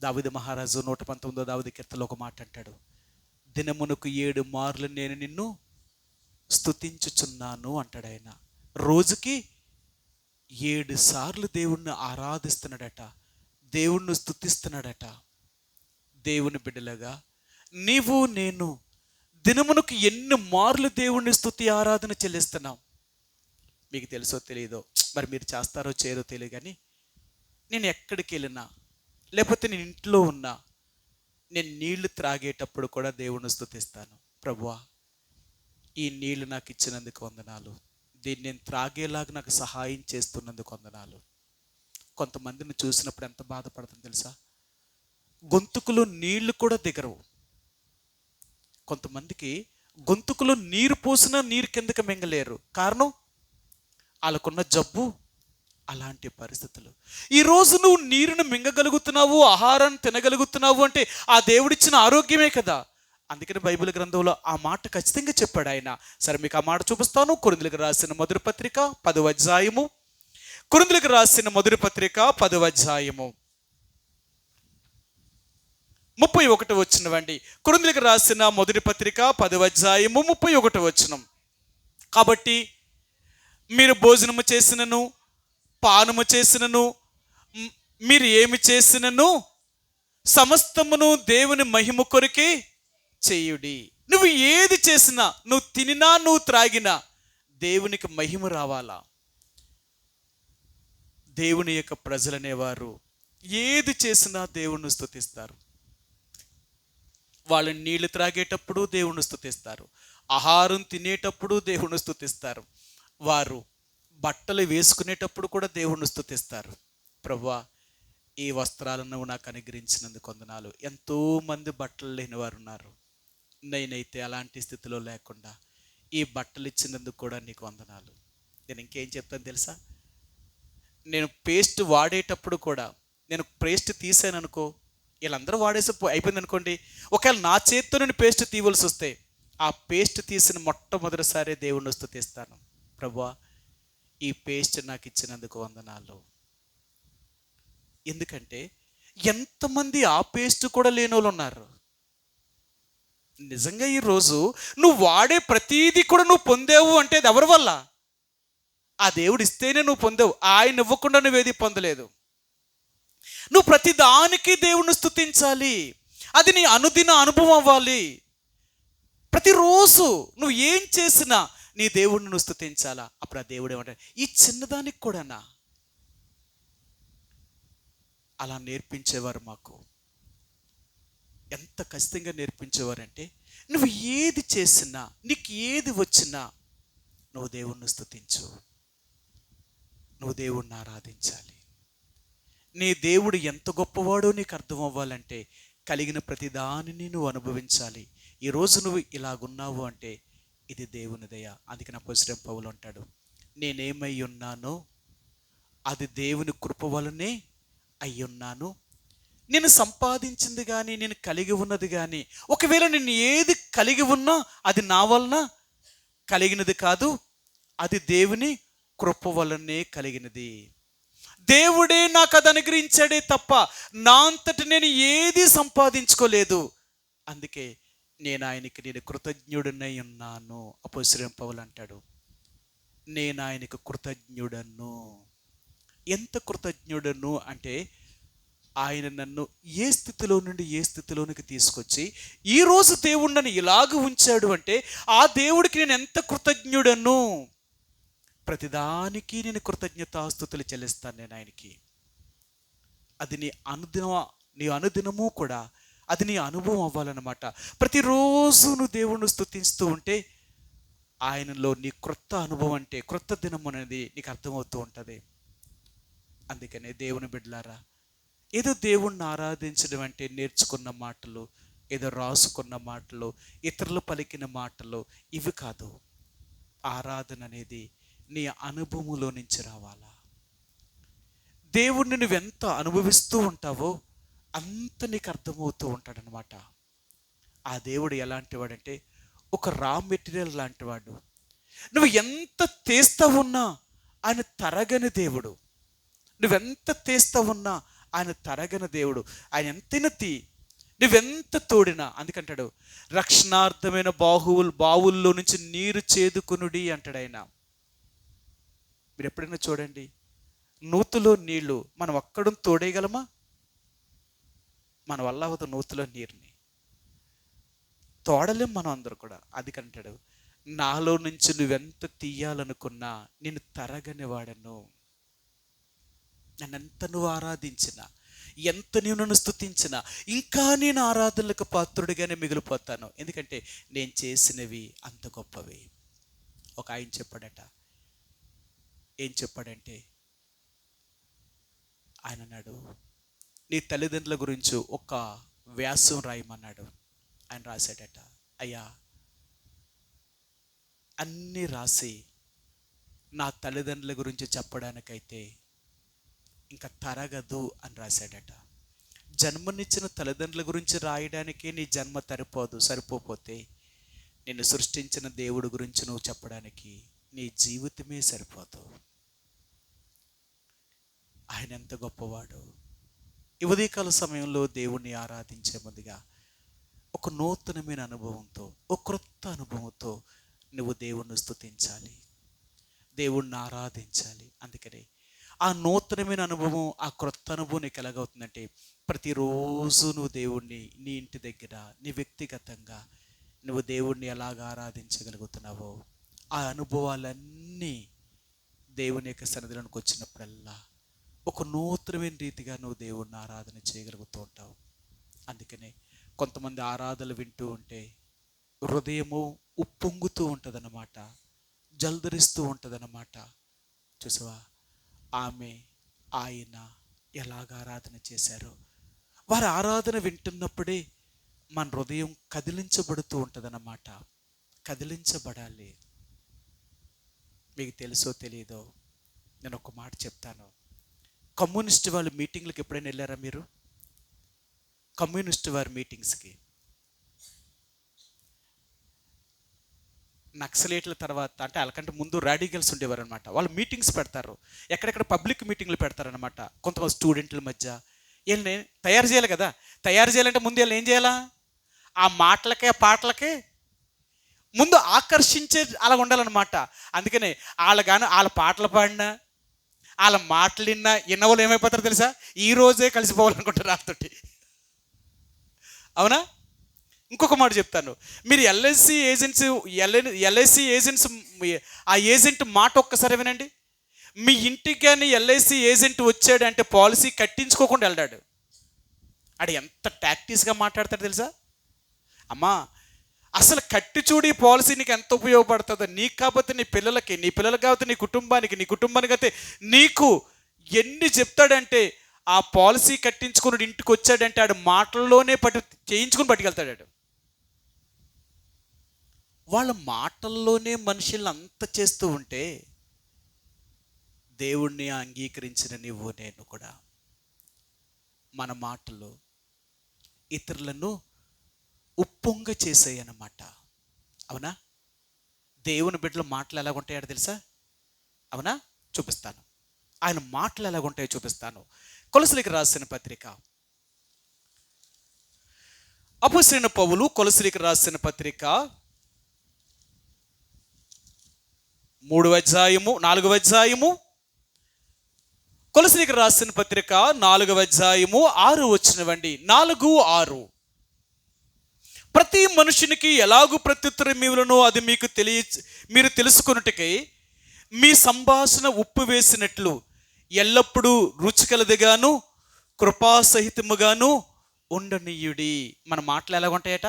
దావీదు మహారాజు 119వ దావీదు కీర్తనలో ఒక మాట అంటాడు, దినమునకు 7 మార్లు నేను నిన్ను స్తుతించుచున్నాను అంటాడు ఆయన. రోజుకి 7 సార్లు దేవుణ్ణి ఆరాధిస్తున్నాడట, దేవుణ్ణి స్తుతిస్తున్నాడట. దేవుని బిడ్డలుగా నీవు నేను దినమునకు ఎన్ని మార్లు దేవుణ్ణి స్తుతి ఆరాధన చెల్లిస్తున్నాం? మీకు తెలుసో తెలియదో, మరి మీరు చేస్తారో చేయరో తెలియదు, కానీ నేను ఎక్కడికి వెళ్ళినా, లేకపోతే నేను ఇంట్లో ఉన్నా, నేను నీళ్లు త్రాగేటప్పుడు కూడా దేవుణ్ణి స్తుతిస్తాను. ప్రభువా, ఈ నీళ్లు నాకు ఇచ్చినందుకు వందనాలు, దీన్ని నేను త్రాగేలాగా నాకు సహాయం చేస్తున్నందుకు వందనాలు. కొంతమందిని చూసినప్పుడు ఎంత బాధపడుతుంది తెలుసా? గొంతుకులో నీళ్లు కూడా దిగరవు. కొంతమందికి గొంతుకులో నీరు పోసినా నీరు కిందకి మింగలేరు. కారణం వాళ్ళకున్న జబ్బు అలాంటి పరిస్థితులు. ఈరోజు నువ్వు నీరును మింగగలుగుతున్నావు, ఆహారాన్ని తినగలుగుతున్నావు అంటే ఆ దేవుడిచ్చిన ఆరోగ్యమే కదా. అందుకని బైబిల్ గ్రంథంలో ఆ మాట ఖచ్చితంగా చెప్పాడు ఆయన. సరే, మీకు ఆ మాట చూపిస్తాను. కొరింథీయులకు రాసిన మొదటి పత్రిక 10వ అధ్యాయము. కొరింథీయులకు రాసిన మొదటి పత్రిక 10వ అధ్యాయము 31వ వచనం అండి. కొరింథీయులకు రాసిన మొదటి పత్రిక 10వ అధ్యాయము 31వ వచనం. కాబట్టి మీరు భోజనము చేసినను పానము చేసినను మీరు ఏమి చేసినను సమస్తమును దేవుని మహిమ కొరకే చేయుడి. నువ్వు ఏది చేసినా, నువ్వు తినినా నువ్వు త్రాగినా దేవునికి మహిమ రావాలా. దేవుని యొక్క ప్రజలనేవారు ఏది చేసినా దేవుణ్ణి స్తుతిస్తారు. వాళ్ళు నీళ్లు త్రాగేటప్పుడు దేవుణ్ణి స్తుతిస్తారు, ఆహారం తినేటప్పుడు దేవుణ్ణి స్తుతిస్తారు, వారు బట్టలు వేసుకునేటప్పుడు కూడా దేవుణ్ణి స్తుతిస్తారు. ప్రభువా, ఈ వస్త్రాలను నువ్వు నాకు అనుగ్రహించినందుకు వందనాలు. ఎంతోమంది బట్టలు లేని వారు ఉన్నారు. నేనైతే అలాంటి స్థితిలో లేకుండా ఈ బట్టలు ఇచ్చినందుకు కూడా నీకు వందనాలు. నేను ఇంకేం చెప్తాను తెలుసా? నేను పేస్ట్ వాడేటప్పుడు కూడా, నేను పేస్ట్ తీసాను అనుకో, వీళ్ళందరూ వాడేసి అయిపోయింది అనుకోండి, ఒకవేళ నా చేతితో నేను పేస్ట్ తీయవలసి వస్తే ఆ పేస్ట్ తీసిన మొట్టమొదటిసారి దేవుణ్ణి స్తుతిస్తాను. ప్రభువా, ఈ పేస్ట్ నాకు ఇచ్చినందుకు వందనాలు. ఎందుకంటే ఎంతమంది ఆ పేస్ట్ కూడా లేని వాళ్ళు ఉన్నారు. నిజంగా ఈరోజు నువ్వు వాడే ప్రతీది కూడా నువ్వు పొందావు అంటే అది ఎవరి వల్ల? ఆ దేవుడు ఇస్తేనే నువ్వు పొందావు. ఆయన ఇవ్వకుండా నువ్వేది పొందలేదు. నువ్వు ప్రతి దానికి దేవుణ్ణి స్తుతించాలి. అది నీ అనుదిన అనుభవం అవ్వాలి. ప్రతిరోజు నువ్వు ఏం చేసినా నీ దేవుడిని నువ్వు స్తుతించాలా. అప్పుడు ఆ దేవుడు ఏమంటాడు, ఈ చిన్నదానికి కూడానా? అలా నేర్పించేవారు మాకు. ఎంత ఖచ్చితంగా నేర్పించేవారంటే, నువ్వు ఏది చేసినా, నీకు ఏది వచ్చినా నువ్వు దేవుణ్ణి స్తుతించు, నువ్వు దేవుణ్ణి ఆరాధించాలి. నీ దేవుడు ఎంత గొప్పవాడో నీకు అర్థం అవ్వాలంటే కలిగిన ప్రతి దానిని నువ్వు అనుభవించాలి. ఈరోజు నువ్వు ఇలాగున్నావు అంటే ఇది దేవుని దయ. అందుకని అపోస్తలుడైన పౌలు అంటాడు, నేనేమై ఉన్నానో అది దేవుని కృప వలనే అయ్యున్నాను. నేను సంపాదించింది కానీ, నేను కలిగి ఉన్నది కానీ, ఒకవేళ నేను ఏది కలిగి ఉన్నా అది నా వలన కలిగినది కాదు, అది దేవుని కృప వలనే కలిగినది. దేవుడే నాకు అది అనుగ్రహించాడే తప్ప నా అంతటి నేను ఏది సంపాదించుకోలేదు. అందుకే నేను కృతజ్ఞుడనై ఉన్నాను. అపోస్తలుడైన పౌలు అంటాడు, నేను ఆయనకు కృతజ్ఞుడను. ఎంత కృతజ్ఞుడను అంటే, ఆయన నన్ను ఏ స్థితిలో నుండి ఏ స్థితిలోనికి తీసుకొచ్చి ఈరోజు దేవుడు నన్ను ఇలాగ ఉంచాడు అంటే ఆ దేవుడికి నేను ఎంత కృతజ్ఞుడను. ప్రతిదానికి నేను కృతజ్ఞతాస్తుతులు చెల్లిస్తాను నేను ఆయనకి. అది నీ అనుదినము కూడా అది నీ అనుభవం అవ్వాలన్నమాట. ప్రతిరోజు నువ్వు దేవుణ్ణి స్తుతిస్తూ ఉంటే ఆయనలో నీ క్రొత్త అనుభవం అంటే క్రొత్త దినం అనేది నీకు అర్థమవుతూ ఉంటుంది. అందుకనే దేవుని బిడ్డలారా, ఏదో దేవుణ్ణి ఆరాధించడం అంటే నేర్చుకున్న మాటలు, ఏదో రాసుకున్న మాటలు, ఇతరులు పలికిన మాటలు, ఇవి కాదు. ఆరాధన అనేది నీ అనుభవంలో నుంచి రావాలా. దేవుణ్ణి నువ్వెంత అనుభవిస్తూ ఉంటావో అంత నీకు అర్థమవుతూ ఉంటాడనమాట. ఆ దేవుడు ఎలాంటి వాడంటే ఒక రా మెటీరియల్ లాంటివాడు. నువ్వు ఎంత తీస్తా ఉన్నా ఆయన తరగని దేవుడు. నువ్వెంత తీస్తా ఉన్నా ఆయన తరగని దేవుడు. ఆయన ఎంతైనా నువ్వెంత తోడినా, అందుకంటాడు రక్షణార్థమైన బావుల్లో నుంచి నీరు చేదుకునుడి అంటాడు ఆయన. మీరు ఎప్పుడైనా చూడండి, నూతులో నీళ్లు మనం ఒక్కడం తోడేయగలమా? మన వల్ల అవదు నూతులో నీరుని తోడలేం మనం అందరూ కూడా. అందుకంటాడు, నాలో నుంచి నువ్వెంత తీయాలనుకున్నా నేను తరగని వాడను. నన్నెంత నువ్వు ఆరాధించినా, ఎంత నీవు నన్ను స్తుతించినా ఇంకా నేను ఆరాధనలకు పాత్రుడిగానే మిగిలిపోతాను. ఎందుకంటే నేను చేసినవి అంత గొప్పవి. ఒక ఆయన చెప్పాడట, ఏం చెప్పాడంటే, ఆయన అన్నాడు, నీ తల్లిదండ్రుల గురించి ఒక వ్యాసం రాయమన్నాడు. ఆయన రాశాడట, అయ్యా అన్నీ రాసి నా తల్లిదండ్రుల గురించి చెప్పడానికైతే ఇంకా తరగదు అని రాశాడట. జన్మనిచ్చిన తల్లిదండ్రుల గురించి రాయడానికి నీ జన్మ సరిపోతే నిన్ను సృష్టించిన దేవుడి గురించి నువ్వు చెప్పడానికి నీ జీవితమే సరిపోదు. ఆయన ఎంత గొప్పవాడు. ఈ ఉదయకాల సమయంలో దేవుణ్ణి ఆరాధించే ముందుగా ఒక నూతనమైన అనుభవంతో, ఒక క్రొత్త అనుభవంతో నువ్వు దేవుణ్ణి స్తుతించాలి, దేవుణ్ణి ఆరాధించాలి. అందుకని ఆ నూతనమైన అనుభవం, ఆ క్రొత్త అనుభవం నీకు ఎలాగవుతుందంటే, ప్రతిరోజు నువ్వు దేవుణ్ణి నీ ఇంటి దగ్గర, నీ వ్యక్తిగతంగా నువ్వు దేవుణ్ణి ఎలాగ ఆరాధించగలుగుతున్నావో ఆ అనుభవాలన్నీ దేవుని యొక్క సన్నిధిలోకి వచ్చినప్పుడల్లా ఒక నూతనమైన రీతిగా నువ్వు దేవుణ్ణి ఆరాధన చేయగలుగుతూ ఉంటావు. అందుకనే కొంతమంది ఆరాధనలు వింటూ ఉంటే హృదయము ఉప్పొంగుతూ ఉంటుందన్నమాట, జల్దరిస్తూ ఉంటుందన్నమాట. చూసావా, ఆమె ఆయన ఎలాగ ఆరాధన చేశారో, వారి ఆరాధన వింటున్నప్పుడే మన హృదయం కదిలించబడుతూ ఉంటుందన్నమాట. కదిలించబడాలి. మీకు తెలుసో తెలియదో నేను ఒక మాట చెప్తాను. కమ్యూనిస్ట్ వాళ్ళ మీటింగ్లకు ఎప్పుడైనా వెళ్ళారా మీరు? కమ్యూనిస్ట్ వారి మీటింగ్స్కి నక్సలేట్ల తర్వాత, అంటే వాళ్ళకంటే ముందు రాడికల్స్ ఉండేవారు అనమాట. వాళ్ళు మీటింగ్స్ పెడతారు, ఎక్కడెక్కడ పబ్లిక్ మీటింగ్లు పెడతారనమాట. కొంతమంది స్టూడెంట్ల మధ్య వీళ్ళని తయారు చేయాలి కదా. తయారు చేయాలంటే ముందు వీళ్ళు ఏం చేయాలా? ఆ మాటలకే పాటలకే ముందు ఆకర్షించే అలా ఉండాలన్నమాట. అందుకనే వాళ్ళ పాటలు పాడినా, వాళ్ళ మాటలు విన్న వాళ్ళు ఏమైపోతారో తెలుసా? ఈరోజే కలిసిపోవాలనుకుంటారు వాళ్ళతోటి. అవునా? ఇంకొక మాట చెప్తాను. మీరు ఎల్ఐసి ఏజెంట్స్ ఆ ఏజెంట్ మాట ఒక్కసారి వినండి. మీ ఇంటికి కానీ ఎల్ఐసి ఏజెంట్ వచ్చాడంటే పాలసీ కట్టించుకోకుండా వెళ్ళాడు. ఆడు ఎంత టాక్టిక్స్గా మాట్లాడతాడు తెలుసా? అమ్మా, అసలు కట్టి చూడు, ఈ పాలసీ నీకు ఎంత ఉపయోగపడుతుందో, నీకు కాకపోతే నీ పిల్లలకి, నీ పిల్లలకి కాకపోతే నీ కుటుంబానికి అయితే నీకు ఎన్ని చెప్తాడంటే, ఆ పాలసీ కట్టించుకుని ఇంటికి వచ్చాడంటే ఆడు మాటల్లోనే చేయించుకుని పట్టుకెళ్తాడు. వాళ్ళ మాటల్లోనే మనుషులను అంత చేస్తూ ఉంటే దేవుణ్ణి అంగీకరించిన నువ్వు నేను కూడా మన మాటలు ఇతరులను ఉప్పొంగ చేసాయి అన్నమాట. అవునా? దేవుని బిడ్డల మాటలు ఎలాగుంటాయో తెలుసా? అవునా? చూపిస్తాను. ఆయన మాటలు ఎలాగుంటాయో చూపిస్తాను. కొలసీలకు రాసిన పత్రిక, అపోస్తలుడైన పౌలు కొలసీలకు రాసిన పత్రిక 3వ అధ్యాయము 4వ అధ్యాయము, కొలసీలకు రాసిన పత్రిక 4వ అధ్యాయము 6 వచనమండి. 4:6. ప్రతి మనుషునికి ఎలాగూ ప్రత్యుత్తరం ఇవ్వలనో అది మీరు తెలుసుకొనుటకై మీ సంభాషణ ఉప్పు వేసినట్లు ఎల్లప్పుడూ రుచికలదిగాను కృపాసహితముగాను ఉండనీయుడి. మన మాటలు ఎలాగుంటాయట?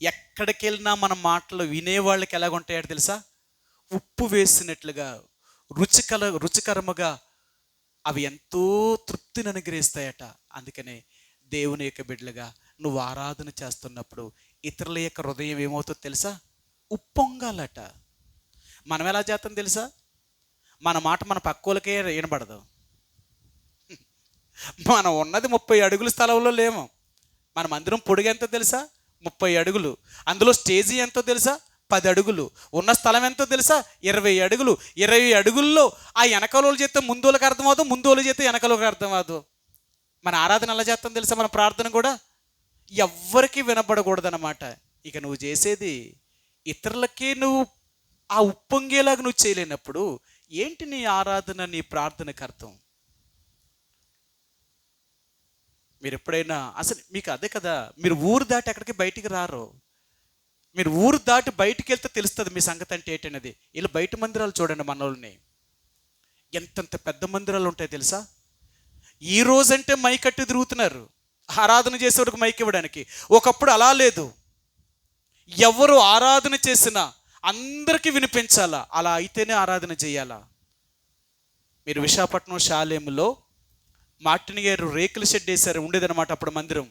ఎక్కడికి వెళ్ళినా మన మాటలు వినేవాళ్ళకి ఎలాగుంటాయట తెలుసా? ఉప్పు వేసినట్లుగా, రుచికరముగా, అవి ఎంతో తృప్తిని అనుగ్రహిస్తాయట. అందుకనే దేవుని యొక్క బిడ్డలుగా నువ్వు ఆరాధన చేస్తున్నప్పుడు ఇతరుల యొక్క హృదయం ఏమవుతుందో తెలుసా? ఉప్పొంగాలట. మనం ఎలా చేస్తాం తెలుసా? మన మాట మన పక్కోలకే వినబడదు. మనం ఉన్నది 30 అడుగుల స్థలంలో లేము. మన మందిరం పొడుగు ఎంతో తెలుసా? 30 అడుగులు. అందులో స్టేజీ ఎంతో తెలుసా? 10 అడుగులు. ఉన్న స్థలం ఎంతో తెలుసా? 20 అడుగులు. 20 అడుగుల్లో ఆ వెనకలోలు చేస్తే ముందోళ్ళకి అర్థమవుతుంది, ముందోళ్ళు చేస్తే వెనకలోకి అర్థమవుతుంది. మన ఆరాధన ఎలా చేస్తాం తెలుసా? మన ప్రార్థన కూడా ఎవ్వరికి వినపడకూడదన్నమాట. ఇక నువ్వు చేసేది ఇతరులకే నువ్వు ఆ ఉప్పొంగేలాగా నువ్వు చేయలేనప్పుడు ఏంటి నీ ఆరాధన, నీ ప్రార్థనకు అర్థం? మీరు ఎప్పుడైనా అసలు మీకు అదే కదా, మీరు ఊరు దాటి అక్కడికి బయటికి రారు. మీరు ఊరు దాటి బయటికి వెళ్తే తెలుస్తుంది మీ సంగతి అంటే ఏంటనేది. ఇలా బయట మందిరాలు చూడండి, మనోళ్ళని ఎంతంత పెద్ద మందిరాలు ఉంటాయి తెలుసా? ఈ రోజంటే మైకట్టి తిరుగుతున్నారు ఆరాధన చేసేవారికి మైక్ ఇవ్వడానికి. ఒకప్పుడు అలా లేదు. ఎవరు ఆరాధన చేసినా అందరికీ వినిపించాలా, అలా అయితేనే ఆరాధన చేయాలా. మీరు విశాఖపట్నం షాలేములో మార్టిన్ గారు రేకుల షెడ్ వేశారు, ఉండేదన్నమాట అప్పుడు మందిరం.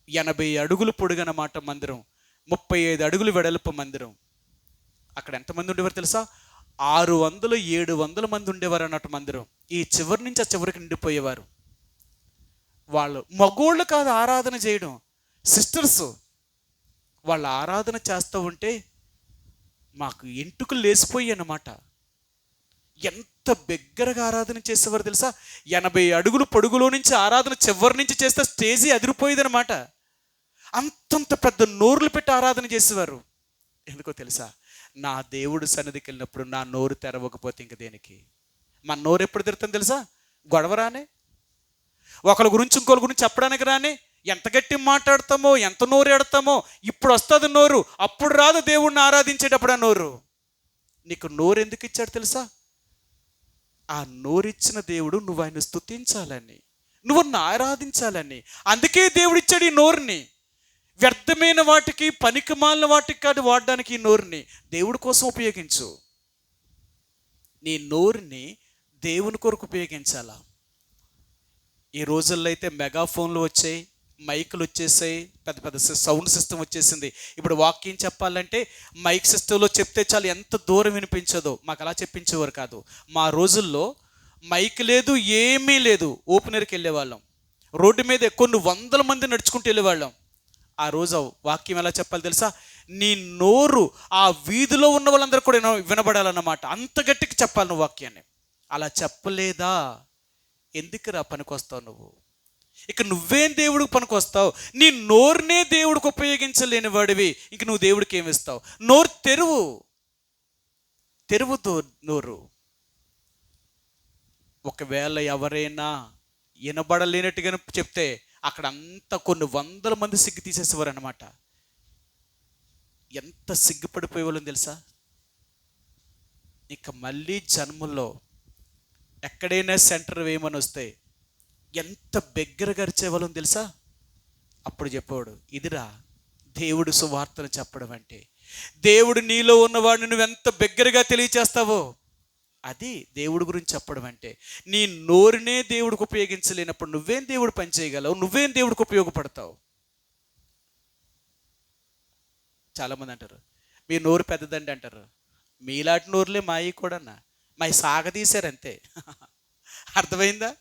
80 అడుగులు పొడుగనమాట మందిరం, 35 అడుగులు వెడల్పు మందిరం. అక్కడ ఎంతమంది ఉండేవారు తెలుసా? 600-700 మంది ఉండేవారు అన్నట్టు మందిరం. ఈ చివరి నుంచి ఆ చివరికి నిండిపోయేవారు. వాళ్ళు మగోళ్ళు కాదు ఆరాధన చేయడం, సిస్టర్స్. వాళ్ళు ఆరాధన చేస్తూ ఉంటే మాకు ఎంటుకలు లేసిపోయి అన్నమాట. ఎంత బిగ్గరగా ఆరాధన చేసేవారు తెలుసా? 80 అడుగులు పొడుగులో నుంచి ఆరాధన చివరి నుంచి చేస్తే స్టేజీ అదిరిపోయేది అనమాట. అంతంత పెద్ద నోరులు పెట్టి ఆరాధన చేసేవారు. ఎందుకో తెలుసా? నా దేవుడు సన్నిధికి వెళ్ళినప్పుడు నా నోరు తెరవకపోతే ఇంక దేనికి? మన నోరు ఎప్పుడు తెరుతుంది తెలుసా? గొడవ రానే, ఒకరి గురించి ఇంకొకరి గురించి చెప్పడానికి రానే, ఎంత గట్టి మాట్లాడతామో, ఎంత నోరు ఎడతామో. ఇప్పుడు వస్తుంది నోరు, అప్పుడు రాదు దేవుణ్ణి ఆరాధించేటప్పుడు ఆ నోరు. నీకు నోరు ఎందుకు ఇచ్చాడు తెలుసా? ఆ నోరిచ్చిన దేవుడు నువ్వు ఆయన స్తుతించాలని, నువ్వు ఆరాధించాలని. అందుకే దేవుడిచ్చాడు ఈ నోరుని. వ్యర్థమైన వాటికి, పనికిమాలిన వాటికి కాదు వాడడానికి ఈ నోరుని. దేవుడి కోసం ఉపయోగించు. నీ నోరుని దేవుని కొరకు ఉపయోగించాలా. ఈ రోజుల్లో అయితే మెగాఫోన్లు వచ్చాయి, మైకులు వచ్చేసాయి, పెద్ద పెద్ద సౌండ్ సిస్టమ్ వచ్చేసింది. ఇప్పుడు వాక్యం చెప్పాలంటే మైక్ సిస్టంలో చెప్తే చాలు, ఎంత దూరం వినిపించదో. మాకు అలా చెప్పించేవారు కాదు. మా రోజుల్లో మైక్ లేదు, ఏమీ లేదు. ఓపెనర్కి వెళ్ళేవాళ్ళం, రోడ్డు మీద కొన్ని 100 మంది నడుచుకుంటూ వెళ్ళేవాళ్ళం. ఆ రోజు వాక్యం ఎలా చెప్పాలి తెలుసా? నీ నోరు ఆ వీధిలో ఉన్న వాళ్ళందరూ కూడా వినబడాలన్నమాట. అంత గట్టికి చెప్పాలి నువ్వు వాక్యాన్ని. అలా చెప్పలేదా? ఎందుకురా పనికొస్తావు నువ్వు? ఇక నువ్వేం దేవుడికి పనికొస్తావు? నీ నోరునే దేవుడికి ఉపయోగించలేని వాడివి, ఇంక నువ్వు దేవుడికి ఏమిస్తావు? నోరు తెరువు నోరు. ఒకవేళ ఎవరైనా వినబడలేనట్టుగా చెప్తే అక్కడ అంతా కొన్ని 100 మంది సిగ్గు తీసేసేవారు అనమాట. ఎంత సిగ్గుపడిపోయేవాళ్ళని తెలుసా? ఇక మళ్ళీ జన్మల్లో ఎక్కడైనా సెంటర్ వేయమని వస్తే ఎంత బిగ్గరగా అరిచేవాళ్ళని తెలుసా? అప్పుడు చెప్పాడు, ఇదిరా దేవుడు సువార్తను చెప్పడం అంటే. దేవుడు నీలో ఉన్నవాడిని నువ్వు ఎంత బిగ్గరగా తెలియచేస్తావో అది దేవుడి గురించి చెప్పడం అంటే. నీ నోరునే దేవుడికి ఉపయోగించలేనప్పుడు నువ్వేం దేవుడు పని చేయగలవు? నువ్వేం దేవుడికి ఉపయోగపడతావు? చాలామంది అంటారు, మీ నోరు పెద్దదండి అంటారు. మీలాంటి నోరులే మాయి కూడా మా సాగదీశారంతే. అర్థమైందా?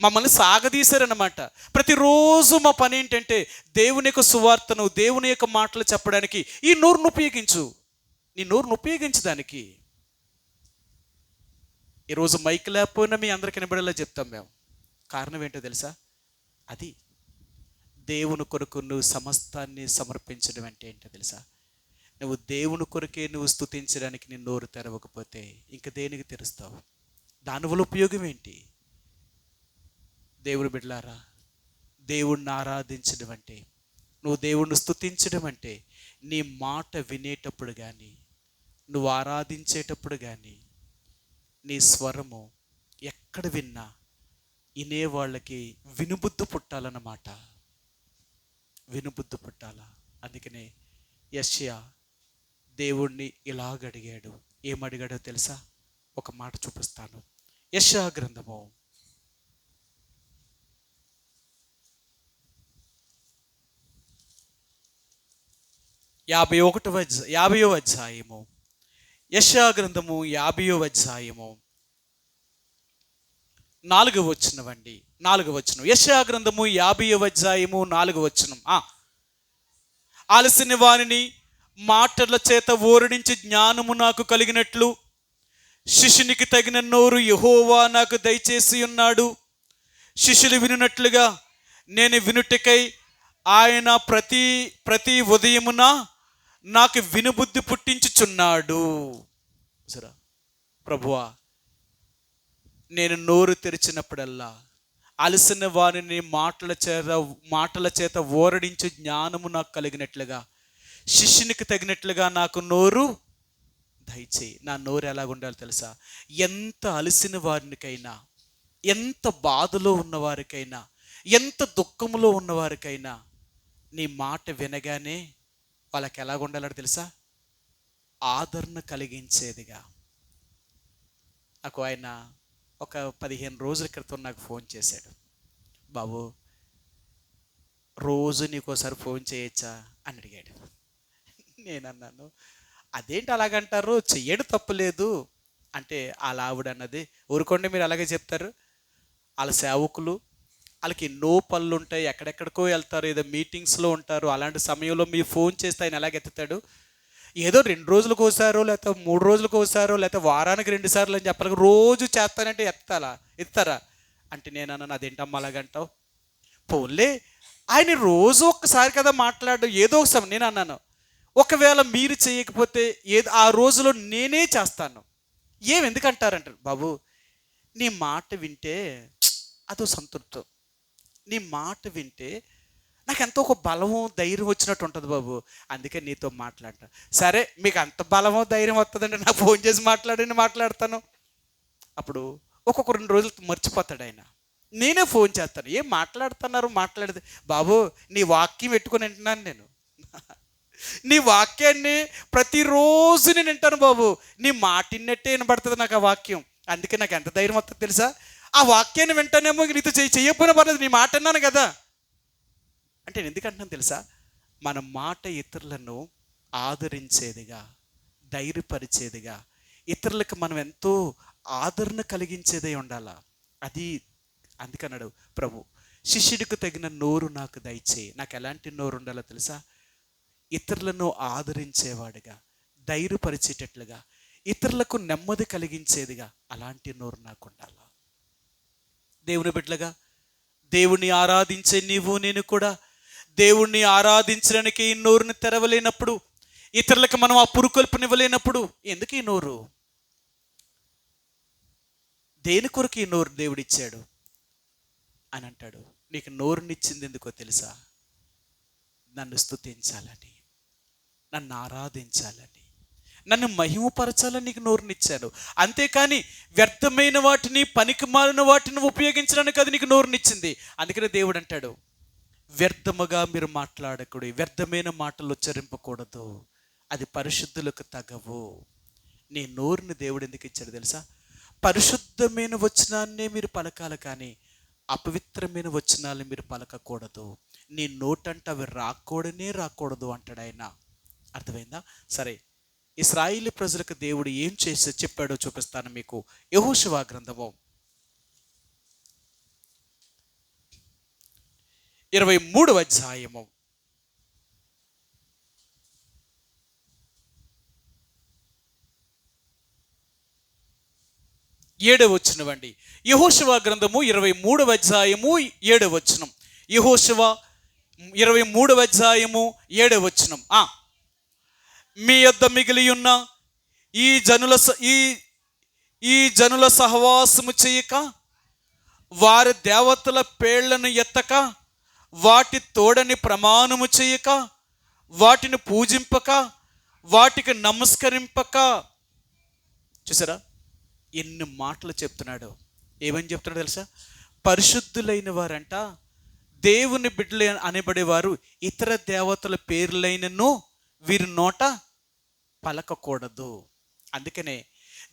మమ్మల్ని సాగదీశారన్నమాట. ప్రతిరోజు మా పని ఏంటంటే దేవుని యొక్క సువార్తను, దేవుని యొక్క మాటలు చెప్పడానికి ఈ నోరును ఉపయోగించు. నీ నోరును ఉపయోగించడానికి. ఈరోజు మైక్ లేకపోయినా మీ అందరికి వినబడేలా చెప్తాం మేము. కారణం ఏంటో తెలుసా? అది దేవుని కొరకు నువ్వు సమస్తాన్ని సమర్పించడం అంటే ఏంటో తెలుసా? నువ్వు దేవుని కొరకే నువ్వు స్తుతించడానికి నీ నోరు తెరవకపోతే ఇంక దేనికి తెరుస్తావు? దానివల్ల ఉపయోగం ఏంటి? దేవుని బిడ్డలారా, దేవుణ్ణి ఆరాధించడం అంటే, నువ్వు దేవుణ్ణి స్తుతించడం అంటే, నీ మాట వినేటప్పుడు కానీ, నువ్వు ఆరాధించేటప్పుడు కానీ, నీ స్వరము ఎక్కడ విన్నా వినేవాళ్ళకి వినుబుద్ధి పుట్టాలన్నమాట. వినుబుద్ధి పుట్టాలా. అందుకనే యెషయా దేవుణ్ణి ఇలాగడిగాడు. ఏమడిగాడో తెలుసా? ఒక మాట చూపిస్తాను. యెషయా గ్రంథము 50వ అధ్యాయము. యెషయా గ్రంథము 50వ అధ్యాయము 4వ వచనం అండి. 4వ వచనం. యెషయా గ్రంథము 50వ అధ్యాయము 4వ వచనం. అలసిన వానిని మాటల చేత ఓరడించి జ్ఞానము నాకు కలిగినట్లు శిష్యునికి తగిన నోరు యెహోవా నాకు దయచేసి ఉన్నాడు. శిష్యులు వినున్నట్లుగా నేను వినుటకై ఆయన ప్రతి ఉదయమున నాకు వినుబుద్ధి పుట్టించుచున్నాడు. సరే ప్రభువా, నేను నోరు తెరిచినప్పుడల్లా అలసిన వారిని మాటల చేత ఓరడించు జ్ఞానము నాకు కలిగినట్లుగా శిష్యునికి తగినట్లుగా నాకు నోరు దయచేయి. నా నోరు ఎలాగుండాలి తెలుసా? ఎంత అలసిన వారికైనా, ఎంత బాధలో ఉన్నవారికైనా, ఎంత దుఃఖంలో ఉన్నవారికైనా నీ మాట వినగానే వాళ్ళకి ఎలాగుండాలో తెలుసా? ఆదరణ కలిగించేదిగా. నాకు ఆయన ఒక 15 రోజుల క్రితం నాకు ఫోన్ చేశాడు. బాబు, రోజు నీకోసారి ఫోన్ చేయొచ్చా అని అడిగాడు. నేనన్నాను, అదేంటి అలాగంటారు, చెయ్యడం తప్పులేదు అంటే వాళ్ళ ఆవిడ అన్నది, ఊరుకోండి మీరు అలాగే చెప్తారు, వాళ్ళ సేవకులు వాళ్ళకి ఎన్నో పనులు ఉంటాయి, ఎక్కడెక్కడికో వెళ్తారు, ఏదో మీటింగ్స్లో ఉంటారు, అలాంటి సమయంలో మీరు ఫోన్ చేస్తే ఆయన ఎలాగెత్తుతాడు, ఏదో 2 రోజులకు ఒకసారో లేకపోతే 3 రోజులకు ఒకసారో లేకపోతే వారానికి 2 సార్లు అని చెప్పాలి, రోజు చేస్తానంటే ఎత్తారా అంటే నేను అన్నాను, అదేంటమ్మా అలాగంటావు, పోన్లే ఆయన రోజు ఒక్కసారి కదా మాట్లాడడం, ఏదో ఒక సమయం. నేను అన్నాను, ఒకవేళ మీరు చేయకపోతే ఏదో ఆ రోజులో నేనే చేస్తాను, ఎందుకంటారంటారు, బాబు నీ మాట వింటే అదో సంతృప్తం, నీ మాట వింటే నాకు ఎంతో ఒక బలము ధైర్యం వచ్చినట్టు ఉంటుంది బాబు, అందుకే నీతో మాట్లాడతాను. సరే మీకు అంత బలమో ధైర్యం వస్తుందంటే నాకు ఫోన్ చేసి మాట్లాడతాను. అప్పుడు ఒక్కొక్క 2 రోజులు మర్చిపోతాడు ఆయన, నేనే ఫోన్ చేస్తాను, ఏం మాట్లాడితే బాబు నీ వాక్యం పెట్టుకొని వింటున్నాను నేను, నీ వాక్యాన్ని ప్రతిరోజు నేను వింటాను బాబు, నీ మాట విన్నట్టే వినబడుతుంది నాకు ఆ వాక్యం, అందుకే నాకు ఎంత ధైర్యం వస్తుంది తెలుసా, ఆ వాక్యాన్ని వింటానేమో నీతో చెయ్యకపోయినా పర్లేదు, నీ మాట అన్నాను కదా అంటే. నేను ఎందుకంటున్నాను తెలుసా, మన మాట ఇతరులను ఆదరించేదిగా, ధైర్యపరిచేదిగా, ఇతరులకు మనం ఎంతో ఆదరణ కలిగించేదే ఉండాలా. అది అందుకన్నాడు ప్రభు, శిష్యుడికి తగిన నోరు నాకు దయచేయి. నాకు ఎలాంటి నోరు ఉండాలో తెలుసా, ఇతరులను ఆదరించేవాడుగా, ధైర్యపరిచేటట్లుగా, ఇతరులకు నెమ్మది కలిగించేదిగా అలాంటి నోరు నాకు ఉండాలా. దేవుని బిడ్డలుగా, దేవుణ్ణి ఆరాధించే నీవు నేను కూడా దేవుణ్ణి ఆరాధించడానికి ఈ నోరుని తెరవలేనప్పుడు, ఇతరులకు మనం ఆ పురుకొల్పునివ్వలేనప్పుడు ఎందుకు ఈ నోరు, దేని కొరకు ఈ నోరు దేవుడిచ్చాడు అని అంటాడు. నీకు నోరునిచ్చింది ఎందుకో తెలుసా, నన్ను స్తుతించాలని, నన్ను ఆరాధించాలని, నన్ను మహిమపరచాలని నీకు నోరునిచ్చాను. అంతేకాని వ్యర్థమైన వాటిని, పనికిమాలిన వాటిని ఉపయోగించడానికి అది నీకు నోరునిచ్చింది. అందుకనే దేవుడు అంటాడు, వ్యర్థముగా మీరు మాట్లాడకూడదు, వ్యర్థమైన మాటలు ఉచ్చరింపకూడదు, అది పరిశుద్ధులకు తగవు. నీ నోరుని దేవుడు ఎందుకు ఇచ్చాడు తెలుసా, పరిశుద్ధమైన వచనాన్నే మీరు పలకాలి, కానీ అపవిత్రమైన వచనాలు మీరు పలకకూడదు. నీ నోటంట అవి రాకూడదు అంటాడు ఆయన. అర్థమైందా? సరే, ఇశ్రాయేలు ప్రజలకు దేవుడు ఏం చేసి చెప్పాడో చూపిస్తాను మీకు. యెహోషువ గ్రంథము 23వ అధ్యాయము 7వ వచనం అండి. యెహోషువ గ్రంథము 23వ అధ్యాయము 7వ వచనం. యెహోషువ 23వ అధ్యాయము 7వ వచనం. మీ యొద్ద మిగిలి ఉన్న ఈ జనుల సహవాసము చేయక, వారి దేవతల పేళ్లను ఎత్తక, వాటి తోడని ప్రమాణము చేయక, వాటిని పూజింపక, వాటికి నమస్కరింపక. చూసారా ఎన్ని మాటలు చెప్తున్నాడు. ఏమని చెప్తున్నాడు తెలుసా, పరిశుద్ధులైన వారంట, దేవుని బిడ్డలు అనబడేవారు ఇతర దేవతల పేర్లైనను వీరి నోట పలకకూడదు. అందుకనే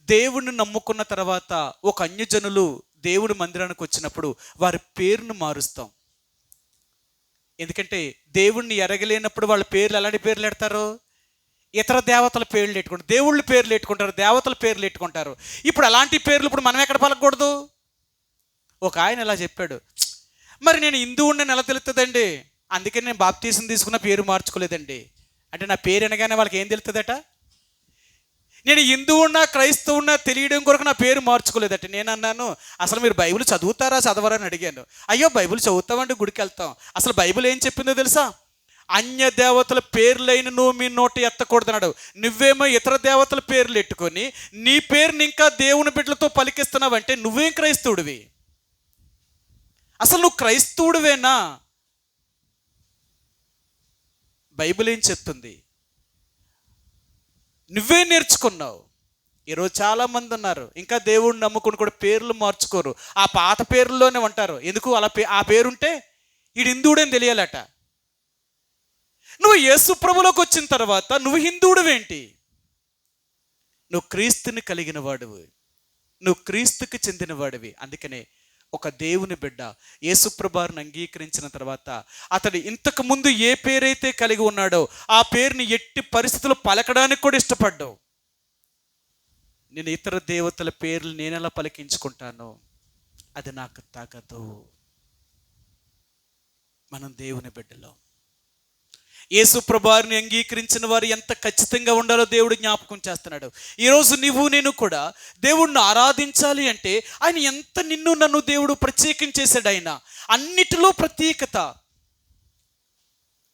దేవుణ్ణి నమ్ముకున్న తర్వాత ఒక అన్యజనులు దేవుడి మందిరానికి వచ్చినప్పుడు వారి పేరును మారుస్తాం. ఎందుకంటే దేవుణ్ణి ఎరగలేనప్పుడు వాళ్ళ పేర్లు ఎలాంటి పేర్లు పెడతారు, ఇతర దేవతల పేర్లు పెట్టుకుంటారు, దేవుళ్ళ పేర్లు పెట్టుకుంటారు, దేవతల పేర్లు పెట్టుకుంటారు. ఇప్పుడు అలాంటి పేర్లు ఇప్పుడు మనం ఎక్కడ పలకూడదు. ఒక ఆయన ఇలా చెప్పాడు, మరి నేను హిందువుని ఎలా తెలుస్తుందండి, అందుకని నేను బాప్తీసం తీసుకున్న పేరు మార్చుకోలేదండి అంటే, నా పేరు అనగానే వాళ్ళకి ఏం తెలుస్తుందట, నేను హిందువున్నా క్రైస్తవున్నా తెలియడం కొరకు నా పేరు మార్చుకోలేదట. నేను అన్నాను, అసలు మీరు బైబిల్ చదవరా అని అడిగాను. అయ్యో బైబిల్ చదువుతామంటే గుడికి వెళ్తాం. అసలు బైబిల్ ఏం చెప్పిందో తెలుసా, అన్య దేవతల పేర్లైన నువ్వు మీ నోట ఎత్తకూడదన్నాడు. నువ్వేమో ఇతర దేవతల పేర్లు ఎట్టుకొని నీ పేరుని ఇంకా దేవుని బిడ్డలతో పలికిస్తున్నావంటే నువ్వేం క్రైస్తవుడివి? అసలు నువ్వు క్రైస్తవుడివేనా? బైబిల్ ఏం చెప్తుంది? నువ్వే నేర్చుకున్నావు. ఈరోజు చాలామంది ఉన్నారు ఇంకా దేవుడిని నమ్ముకుని కూడా పేర్లు మార్చుకోరు, ఆ పాత పేర్లలోనే ఉంటారు. ఎందుకు అలా ఆ పేరుంటే ఈడు హిందువుడని తెలియాలట. నువ్వు యేసు ప్రభులోకి వచ్చిన తర్వాత నువ్వు హిందువుడువేంటి? నువ్వు క్రీస్తుని కలిగిన వాడువు. నువ్వు క్రీస్తుకి చెందినవాడివి. అందుకనే ఒక దేవుని బిడ్డ యేసుప్రభువుని అంగీకరించిన తర్వాత అతడు ఇంతకు ముందు ఏ పేరైతే కలిగి ఉన్నాడో ఆ పేరుని ఎట్టి పరిస్థితుల్లో పలకడానికి కూడా ఇష్టపడ్డావు. నేను ఇతర దేవతల పేర్లు నేనెలా పలికించుకుంటాను, అది నాకు తగదు. మనం దేవుని బిడ్డలో యేసుప్రభువుని అంగీకరించిన వారు ఎంత ఖచ్చితంగా ఉండాలో దేవుడు జ్ఞాపకం చేస్తున్నాడు. ఈరోజు నువ్వు నేను కూడా దేవుణ్ణి ఆరాధించాలి అంటే ఆయన ఎంత నిన్ను నన్ను దేవుడు ప్రత్యేకించేశాడు. ఆయన అన్నిటిలో ప్రత్యేకత.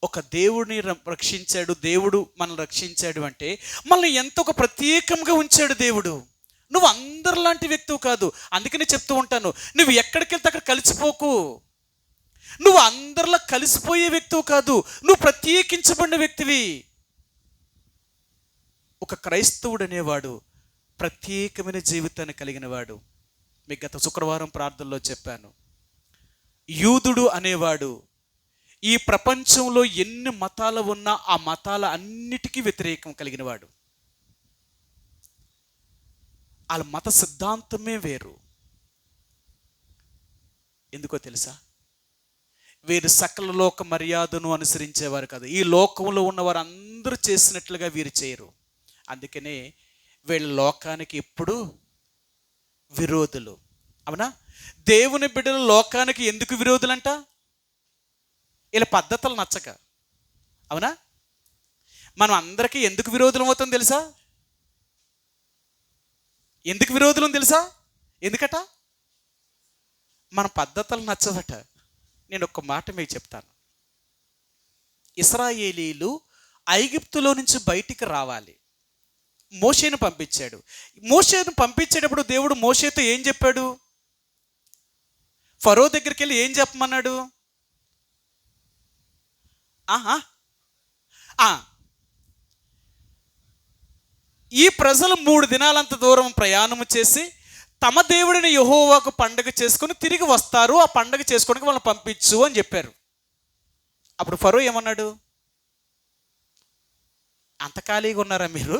ఒక దేవుడిని రక్షించాడు, దేవుడు మనల్ని రక్షించాడు అంటే మనల్ని ఎంత ఒక ప్రత్యేకంగా ఉంచాడు దేవుడు. నువ్వు అందరిలాంటి వ్యక్తివి కాదు. అందుకనే చెప్తూ ఉంటాను, నువ్వు ఎక్కడికి వెళ్తే అక్కడ కలిసిపోకు. నువ్వు అందరిలో కలిసిపోయే వ్యక్తివి కాదు, నువ్వు ప్రత్యేకించబడిన వ్యక్తివి. ఒక క్రైస్తవుడు అనేవాడు ప్రత్యేకమైన జీవితాన్ని కలిగిన వాడు. మీకు గత శుక్రవారం ప్రార్థనలో చెప్పాను, యూదుడు అనేవాడు ఈ ప్రపంచంలో ఎన్ని మతాలు ఉన్నా ఆ మతాల అన్నిటికీ వ్యతిరేకం కలిగిన వాడు. వాళ్ళ మత సిద్ధాంతమే వేరు. ఎందుకో తెలుసా? వీరు సకల లోక మర్యాదను అనుసరించేవారు కాదు. ఈ లోకంలో ఉన్నవారు అందరూ చేసినట్లుగా వీరు చేయరు. అందుకనే వీళ్ళ లోకానికి ఎప్పుడు విరోధులు. అవునా? దేవుని బిడ్డలు లోకానికి ఎందుకు విరోధులంట? వీళ్ళ పద్ధతులు నచ్చక. అవునా? మనం అందరికీ ఎందుకు విరోధులం అవుతాం తెలుసా? ఎందుకు విరోధులం తెలుసా? ఎందుకట? మన పద్ధతులు నచ్చవట. నేను ఒక్క మాట మీకు చెప్తాను. ఇశ్రాయేలీలు ఐగుప్తులో నుంచి బయటికి రావాలి. మోషేను పంపించాడు. మోషేను పంపించేటప్పుడు దేవుడు మోషేతో ఏం చెప్పాడు? ఫరో దగ్గరికి వెళ్ళి ఏం చెప్పమన్నాడు? ఈ ప్రజలు 3 దినాలంత దూరం ప్రయాణం చేసి తమ దేవుడిని యెహోవాకు పండగ చేసుకుని తిరిగి వస్తారు, ఆ పండగ చేసుకోవడానికి వాళ్ళని పంపించు అని చెప్పారు. అప్పుడు ఫరో ఏమన్నాడు? అంత ఖాళీగా ఉన్నారా మీరు?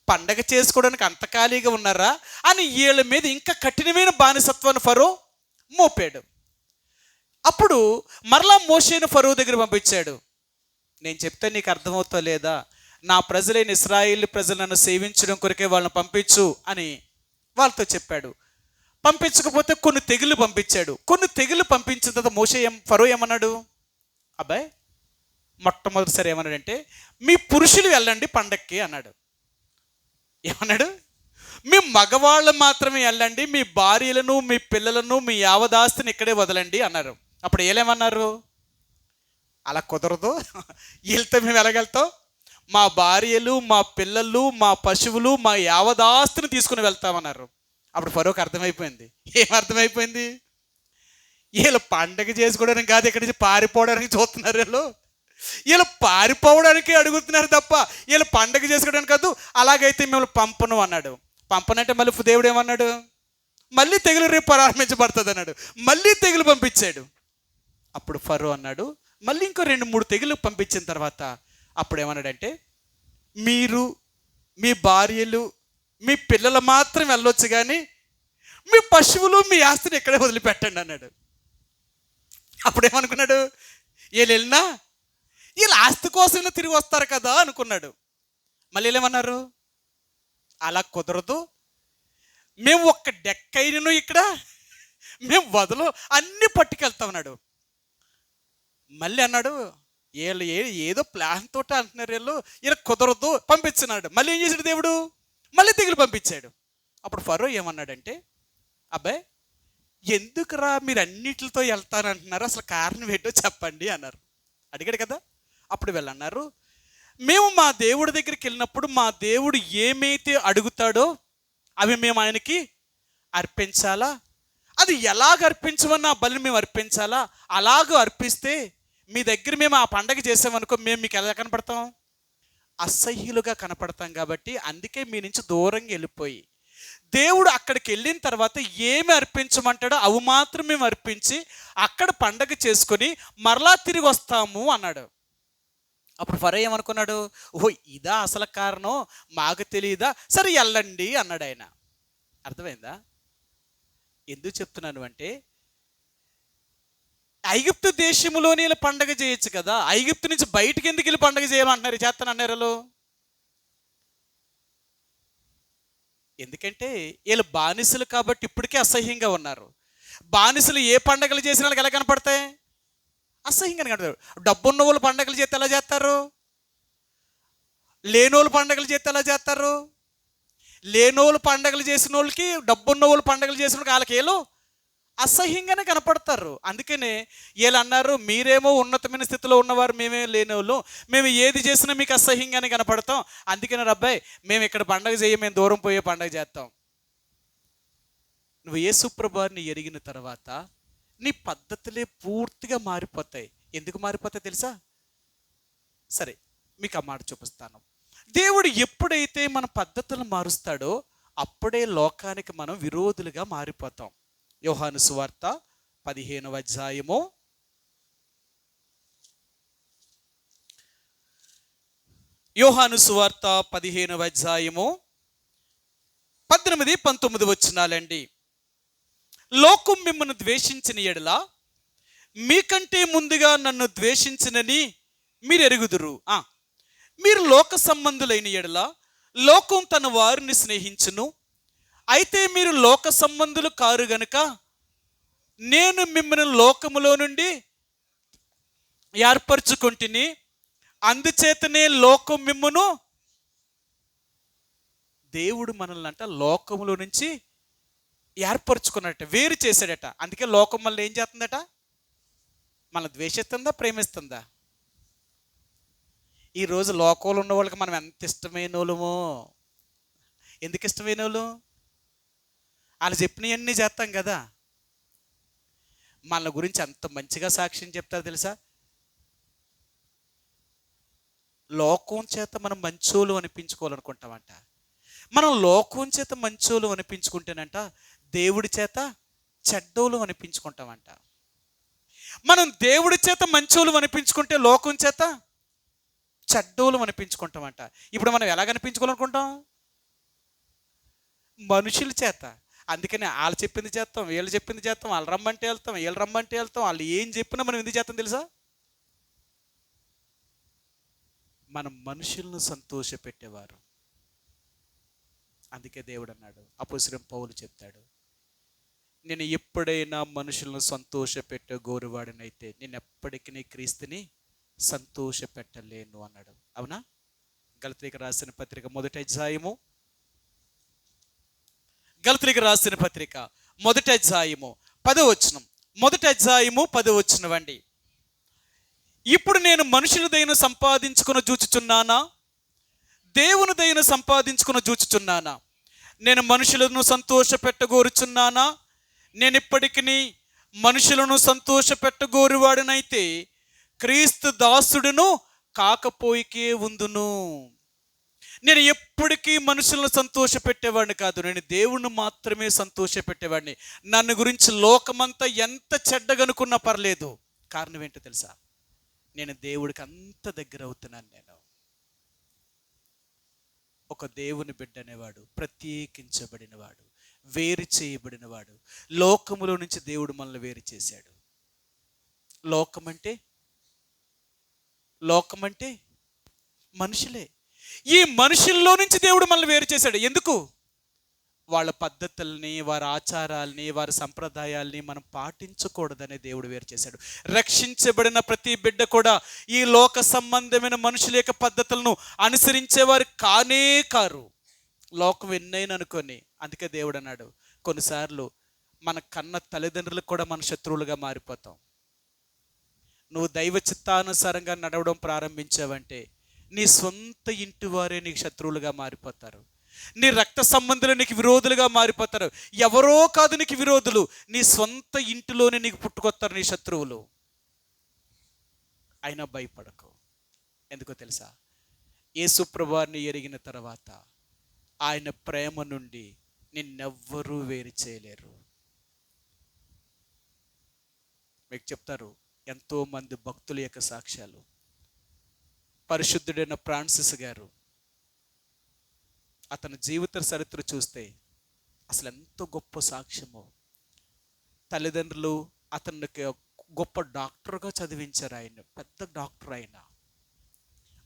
పండగ చేసుకోవడానికి అంత ఖాళీగా ఉన్నారా అని వీళ్ళ మీద ఇంకా కఠినమైన బానిసత్వాన్ని ఫరో మోపాడు. అప్పుడు మరలా మోషేను ఫరో దగ్గర పంపించాడు. నేను చెప్తే నీకు అర్థమవుతా లేదా? నా ప్రజలైన ఇశ్రాయేలు ప్రజలు నన్ను సేవించడం కొరకే వాళ్ళని పంపించు అని వాళ్ళతో చెప్పాడు. పంపించకపోతే కొన్ని తెగులు పంపించాడు. కొన్ని తెగులు పంపించిన తర్వాత ఫరో ఏమన్నాడు? అబ్బాయి మొట్టమొదటిసారి ఏమన్నాడంటే, మీ పురుషులు వెళ్ళండి పండక్కి అన్నాడు. ఏమన్నాడు? మీ మగవాళ్ళు మాత్రమే వెళ్ళండి, మీ భార్యలను మీ పిల్లలను మీ యావదాస్తిని ఇక్కడే వదలండి అన్నారు. అప్పుడు ఏమన్నారు? అలా కుదరదు, వీళ్ళతో మేము వెళ్ళగలుగుతాం, మా భార్యలు మా పిల్లలు మా పశువులు మా యావదాస్తిని తీసుకుని వెళ్తామన్నారు. అప్పుడు ఫరోకి అర్థమైపోయింది. ఏమర్థమైపోయింది? వీళ్ళు పండగ చేసుకోవడానికి కాదు, ఇక్కడి నుంచి పారిపోవడానికి చూస్తున్నారు. వీళ్ళు పారిపోవడానికి అడుగుతున్నారు తప్ప వీళ్ళు పండగ చేసుకోవడానికి కాదు. అలాగైతే మిమ్మల్ని పంపను అన్నాడు. పంపనంటే మళ్ళీ దేవుడు ఏమన్నాడు? మళ్ళీ తెగులు రేపు ప్రారంభించబడుతుంది అన్నాడు. మళ్ళీ తెగులు పంపించాడు. అప్పుడు ఫరో అన్నాడు, మళ్ళీ ఇంకో 2-3 తెగులు పంపించిన తర్వాత అప్పుడు ఏమన్నాడంటే, మీరు మీ భార్యలు మీ పిల్లలు మాత్రం వెళ్ళొచ్చు, కానీ మీ పశువులు మీ ఆస్తిని ఇక్కడే వదిలిపెట్టండి అన్నాడు. అప్పుడు ఏమనుకున్నాడు? వీళ్ళు వెళ్ళినా వీళ్ళ ఆస్తి కోసం తిరిగి వస్తారు కదా అనుకున్నాడు. మళ్ళీ ఏమన్నారు? అలా కుదరదు, మేము ఒక్క డెక్కైనను ఇక్కడ మేము వదలు అన్నీ పట్టుకెళ్తామన్నాడు. మళ్ళీ అన్నాడు, వీళ్ళు ఏదో ప్లాన్ తోటి అంటున్నారు, వీళ్ళు కుదరదు పంపించున్నాడు. మళ్ళీ ఏం చేశాడు దేవుడు? మళ్ళీ తెగులు పంపించాడు. అప్పుడు ఫరో ఏమన్నాడంటే, అబ్బాయి ఎందుకురా మీరు అన్నిటితో వెళ్తానంటున్నారు, అసలు కారణం ఏంటో చెప్పండి అన్నారు. అడిగాడు కదా. అప్పుడు వెళ్ళన్నారు, మేము మా దేవుడి దగ్గరికి వెళ్ళినప్పుడు మా దేవుడు ఏమైతే అడుగుతాడో అవి మేము ఆయనకి అర్పించాలా, అది ఎలాగ అర్పించమని ఆ బలిని మేము అర్పించాలా, అలాగ అర్పిస్తే మీ దగ్గర మేము ఆ పండగ చేసామనుకో మేము మీకు ఎలా కనపడతాం? అసహ్యులుగా కనపడతాం. కాబట్టి అందుకే మీ నుంచి దూరంగా వెళ్ళిపోయి దేవుడు అక్కడికి వెళ్ళిన తర్వాత ఏమి అర్పించమంటాడో అవి మాత్రం మేము అర్పించి అక్కడ పండగ చేసుకొని మరలా తిరిగి వస్తాము అన్నాడు. అప్పుడు ఫరో ఏమనుకున్నాడు? ఓహో ఇదా అసలు కారణం, మాకు తెలియదా, సరే వెళ్ళండి అన్నాడు ఆయన. అర్థమైందా? ఎందుకు చెప్తున్నాను అంటే, ఐగుప్తు దేశంలోనే వీళ్ళు పండగ చేయొచ్చు కదా, ఐగుప్తు నుంచి బయటికి ఎందుకు వెళ్ళి పండగ చేయాలంటున్నారు, చేస్తానన్నారు వీళ్ళు. ఎందుకంటే వీళ్ళు బానిసలు కాబట్టి ఇప్పటికే అసహ్యంగా ఉన్నారు. బానిసలు ఏ పండగలు చేసిన వాళ్ళకి ఎలా కనపడతాయి? అసహ్యంగా కనపడతారు. డబ్బున్న వాళ్ళు పండగలు చేస్తే ఎలా చేస్తారు? లేనోళ్ళు పండగలు చేస్తే ఎలా చేస్తారు? లేనోళ్ళు పండగలు చేసిన వాళ్ళకి, డబ్బున్న వాళ్ళు పండగలు చేసిన వాళ్ళకి వాళ్ళకి ఏలో అసహ్యంగానే కనపడతారు. అందుకనే వీళ్ళు అన్నారు, మీరేమో ఉన్నతమైన స్థితిలో ఉన్నవారు, మేమే లేనోళ్ళు, మేము ఏది చేసినా మీకు అసహ్యంగానే కనపడతాం. అందుకనే రబ్బాయి మేము ఇక్కడ పండగ చేయం, మేము దూరం పోయే పండగ చేస్తాం. నువ్వు యేసుప్రభువుని ఎరిగిన తర్వాత నీ పద్ధతులే పూర్తిగా మారిపోతాయి. ఎందుకు మారిపోతాయి తెలుసా? సరే, మీకు ఆ మాట చూపిస్తాను. దేవుడు ఎప్పుడైతే మన పద్ధతులను మారుస్తాడో అప్పుడే లోకానికి మనం విరోధులుగా మారిపోతాం. యోహాను సువార్త 15వ అధ్యాయము 18-19 వచనాలండి. లోకం మిమ్మల్ని ద్వేషించిన ఎడల మీకంటే ముందుగా నన్ను ద్వేషించినని మీరు ఎరుగుదురు. మీరు లోక సంబంధులైన ఎడల లోకం తన వారిని స్నేహించును. అయితే మీరు లోక సంబంధులు కారు గనుక నేను మిమ్మల్ని లోకములో నుండి ఏర్పరచుకుంటుని, అందుచేతనే లోకం మిమ్మును, దేవుడు మనల్ని అంట లోకములో నుంచి ఏర్పరచుకున్నట్ట, వేరు చేశాడట. అందుకే లోకం మళ్ళీ ఏం చేస్తుందట? మన ద్వేషిస్తుందా, ప్రేమిస్తుందా? ఈరోజు లోకంలో ఉన్న వాళ్ళకి మనం ఎంత ఇష్టమైన వాళ్ళమో. ఎందుకు ఇష్టమైన వాళ్ళు? వాళ్ళు చెప్పినవన్నీ చేస్తాం కదా. మన గురించి అంత మంచిగా సాక్ష్యం చెప్తారు తెలుసా? లోకం చేత మనం మంచోళ్ళు అనిపించుకోవాలనుకుంటామంట. మనం లోకం చేత మంచోళ్ళు అనిపించుకుంటేనంట దేవుడి చేత చెడ్డోళ్ళు అనిపించుకుంటామంట. మనం దేవుడి చేత మంచోళ్ళు అనిపించుకుంటే లోకం చేత చెడ్డోళ్ళు అనిపించుకుంటామంట. ఇప్పుడు మనం ఎలా కనిపించుకోవాలనుకుంటాం? మనుషుల చేత. అందుకని వాళ్ళు చెప్పింది చేస్తాం, వీళ్ళు చెప్పింది చేస్తాం, వాళ్ళు రమ్మంటే వెళ్తాం, వీళ్ళు రమ్మంటే వెళ్తాం. వాళ్ళు ఏం చెప్పినా మనం ఎందుకు చేస్తాం తెలుసా? మనం మనుషులను సంతోష పెట్టేవారు. అందుకే దేవుడు అన్నాడు, అపోస్తలుడైన పౌలు చెప్తాడు, నేను ఎప్పుడైనా మనుషులను సంతోష పెట్టే గోరువాడినైతే నేను ఎప్పటికీ క్రీస్తుని సంతోష పెట్టలేను అన్నాడు. అవునా? గలతీయులకు రాసిన పత్రిక 1వ అధ్యాయము, గలతీయులకు రాసిన పత్రిక 1వ అధ్యాయము 10వ వచనం, 1వ అధ్యాయము 10వ వచనం అండి. ఇప్పుడు నేను మనుషుల దయను సంపాదించుకుని చూచుచున్నానా, దేవుని దయను సంపాదించుకుని చూచుచున్నానా? నేను మనుషులను సంతోష పెట్టగోరుచున్నానా? నేను ఇప్పటికీ మనుషులను సంతోష పెట్టగోరువాడినైతే క్రీస్తు దాసుడును కాకపోయికే ఉందును. నేను ఎప్పటికీ మనుషులను సంతోష పెట్టేవాడిని కాదు, నేను దేవుణ్ణి మాత్రమే సంతోష పెట్టేవాడిని. నన్ను గురించి లోకమంతా ఎంత చెడ్డగనుకున్నా పర్లేదు. కారణం ఏంటో తెలుసా? నేను దేవుడికి అంత దగ్గర అవుతున్నాను. నేను ఒక దేవుని బిడ్డ అనేవాడు, ప్రత్యేకించబడినవాడు, వేరు చేయబడినవాడు. లోకములో నుంచి దేవుడు మనల్ని వేరు చేశాడు. లోకమంటే మనుషులే. ఈ మనుషుల్లో నుంచి దేవుడు మనల్ని వేరు చేశాడు. ఎందుకు? వాళ్ళ పద్ధతుల్ని, వారి ఆచారాల్ని, వారి సంప్రదాయాల్ని మనం పాటించకూడదనే దేవుడు వేరు చేశాడు. రక్షించబడిన ప్రతి బిడ్డ కూడా ఈ లోక సంబంధమైన మనుషుల యొక్క పద్ధతులను అనుసరించేవారు కానే కారు. లోకం ఎన్నైనా అనుకొని. అందుకే దేవుడు అన్నాడు, కొన్నిసార్లు మన కన్న తల్లిదండ్రులకు కూడా మన శత్రువులుగా మారిపోతాం. నువ్వు దైవ చిత్తానుసారంగా నడవడం ప్రారంభించావంటే నీ సొంత ఇంటి వారే నీకు శత్రువులుగా మారిపోతారు. నీ రక్త సంబంధులు నీకు విరోధులుగా మారిపోతారు. ఎవరో కాదు నీకు విరోధులు, నీ సొంత ఇంటిలోనే నీకు పుట్టుకొస్తారు నీ శత్రువులు. అయినా భయపడకు. ఎందుకో తెలుసా? యేసు ప్రభువుని ఎరిగిన తర్వాత ఆయన ప్రేమ నుండి నిన్నెవ్వరూ వేరు చేయలేరు. మీకు చెప్తారు ఎంతోమంది భక్తుల యొక్క సాక్ష్యాలు. పరిశుద్ధుడైన ఫ్రాన్సిస్ గారు, అతని జీవిత చరిత్ర చూస్తే అసలు ఎంత గొప్ప సాక్ష్యమో. తల్లిదండ్రులు అతనికి గొప్ప డాక్టర్గా చదివించారు. ఆయన పెద్ద డాక్టర్. ఆయన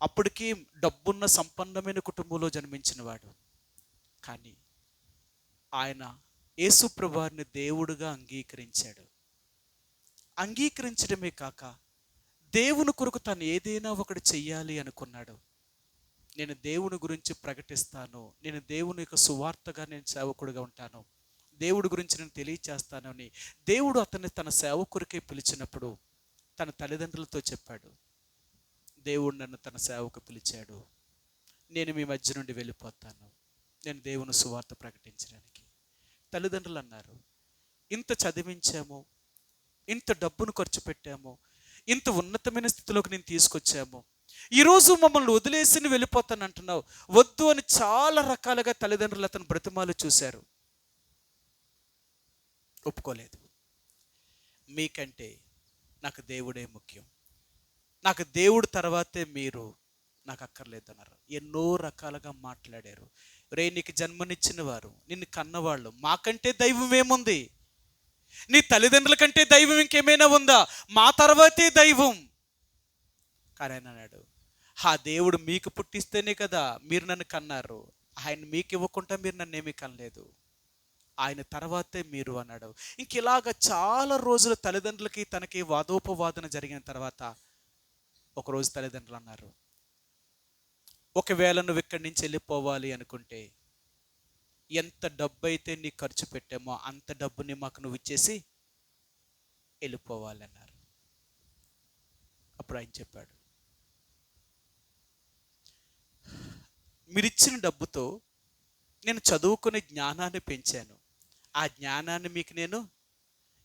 అప్పటికి డబ్బున్న సంపన్నమైన కుటుంబంలో జన్మించిన వాడు. కానీ ఆయన యేసు ప్రభువుని దేవుడుగా అంగీకరించాడు. అంగీకరించడమే కాక దేవుని కొరకు తను ఏదైనా ఒకటి చెయ్యాలి అనుకున్నాడు. నేను దేవుని గురించి ప్రకటిస్తాను, నేను దేవుని యొక్క సువార్తగా నేను సేవకుడిగా ఉంటాను, దేవుడి గురించి నేను తెలియచేస్తాను అని దేవుడు అతన్ని తన సేవకుడికే పిలిచినప్పుడు తన తల్లిదండ్రులతో చెప్పాడు, దేవుడు నన్ను తన సేవకు పిలిచాడు, నేను మీ మధ్య నుండి వెళ్ళిపోతాను, నేను దేవుని సువార్త ప్రకటించడానికి. తల్లిదండ్రులు అన్నారు, ఇంత చదివించాము, ఇంత డబ్బును ఖర్చు పెట్టాము, ఇంత ఉన్నతమైన స్థితిలోకి నేను తీసుకొచ్చాము, ఈరోజు మమ్మల్ని వదిలేసి వెళ్ళిపోతాను అంటున్నావు, వద్దు అని చాలా రకాలుగా తల్లిదండ్రులు అతను బ్రతిమాలు చూశారు. ఒప్పుకోలేదు. మీకంటే నాకు దేవుడే ముఖ్యం, నాకు దేవుడు తర్వాతే మీరు, నాకు అక్కర్లేదు అన్నారు. ఎన్నో రకాలుగా మాట్లాడారు. రే, నీకు జన్మనిచ్చిన వారు, నిన్ను కన్నవాళ్ళు, మాకంటే దైవం ఏముంది? నీ తల్లిదండ్రుల కంటే దైవం ఇంకేమైనా ఉందా? మా తర్వాతే దైవం. కానీ ఆయన అన్నాడు, ఆ దేవుడు మీకు పుట్టిస్తేనే కదా మీరు నన్ను కన్నారు, ఆయన మీకు ఇవ్వకుండా మీరు నన్ను ఏమీ కనలేదు, ఆయన తర్వాతే మీరు అన్నాడు. ఇంక ఇలాగ చాలా రోజులు తల్లిదండ్రులకి తనకి వాదోపవాదన జరిగిన తర్వాత ఒకరోజు తల్లిదండ్రులు అన్నారు, ఒకవేళ నువ్వు ఇక్కడి నుంచి వెళ్ళిపోవాలి అనుకుంటే ఎంత డబ్బు అయితే నీకు ఖర్చు పెట్టామో అంత డబ్బుని మాకు నువ్వు ఇచ్చేసి వెళ్ళిపోవాలి అన్నారు. అప్పుడు ఆయన చెప్పాడు, మీరిచ్చిన డబ్బుతో నేను చదువుకునే జ్ఞానాన్ని పెంచాను, ఆ జ్ఞానాన్ని మీకు నేను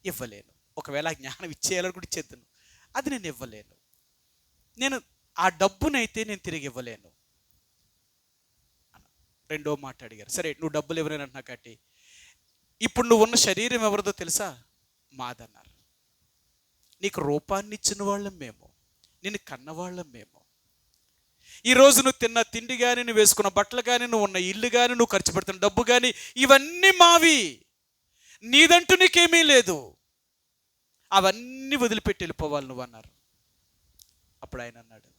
ఇవ్వలేను. ఒకవేళ ఆ జ్ఞానం ఇచ్చేయాలని కూడా ఇచ్చేద్దాను, అది నేను ఇవ్వలేను. నేను ఆ డబ్బునైతే నేను తిరిగి ఇవ్వలేను. రెండో మాట అడిగారు, సరే నువ్వు డబ్బులు ఇవ్వలేను అంటున్నా కాబట్టి ఇప్పుడు నువ్వు ఉన్న శరీరం ఎవరిదో తెలుసా? మాదన్నారు. నీకు రూపాన్ని ఇచ్చిన వాళ్ళం మేము, నిన్ను కన్నవాళ్ళం మేము. ఈరోజు నువ్వు తిన్న తిండి కానీ, నువ్వు వేసుకున్న బట్టలు కానీ, నువ్వు ఉన్న ఇల్లు కానీ, నువ్వు ఖర్చు పెడుతున్న డబ్బు కానీ, ఇవన్నీ మావి, నీదంటూ నీకేమీ లేదు, అవన్నీ వదిలిపెట్టి వెళ్ళిపోవాలి నువ్వు అన్నారు. అప్పుడు ఆయన అన్నాడు,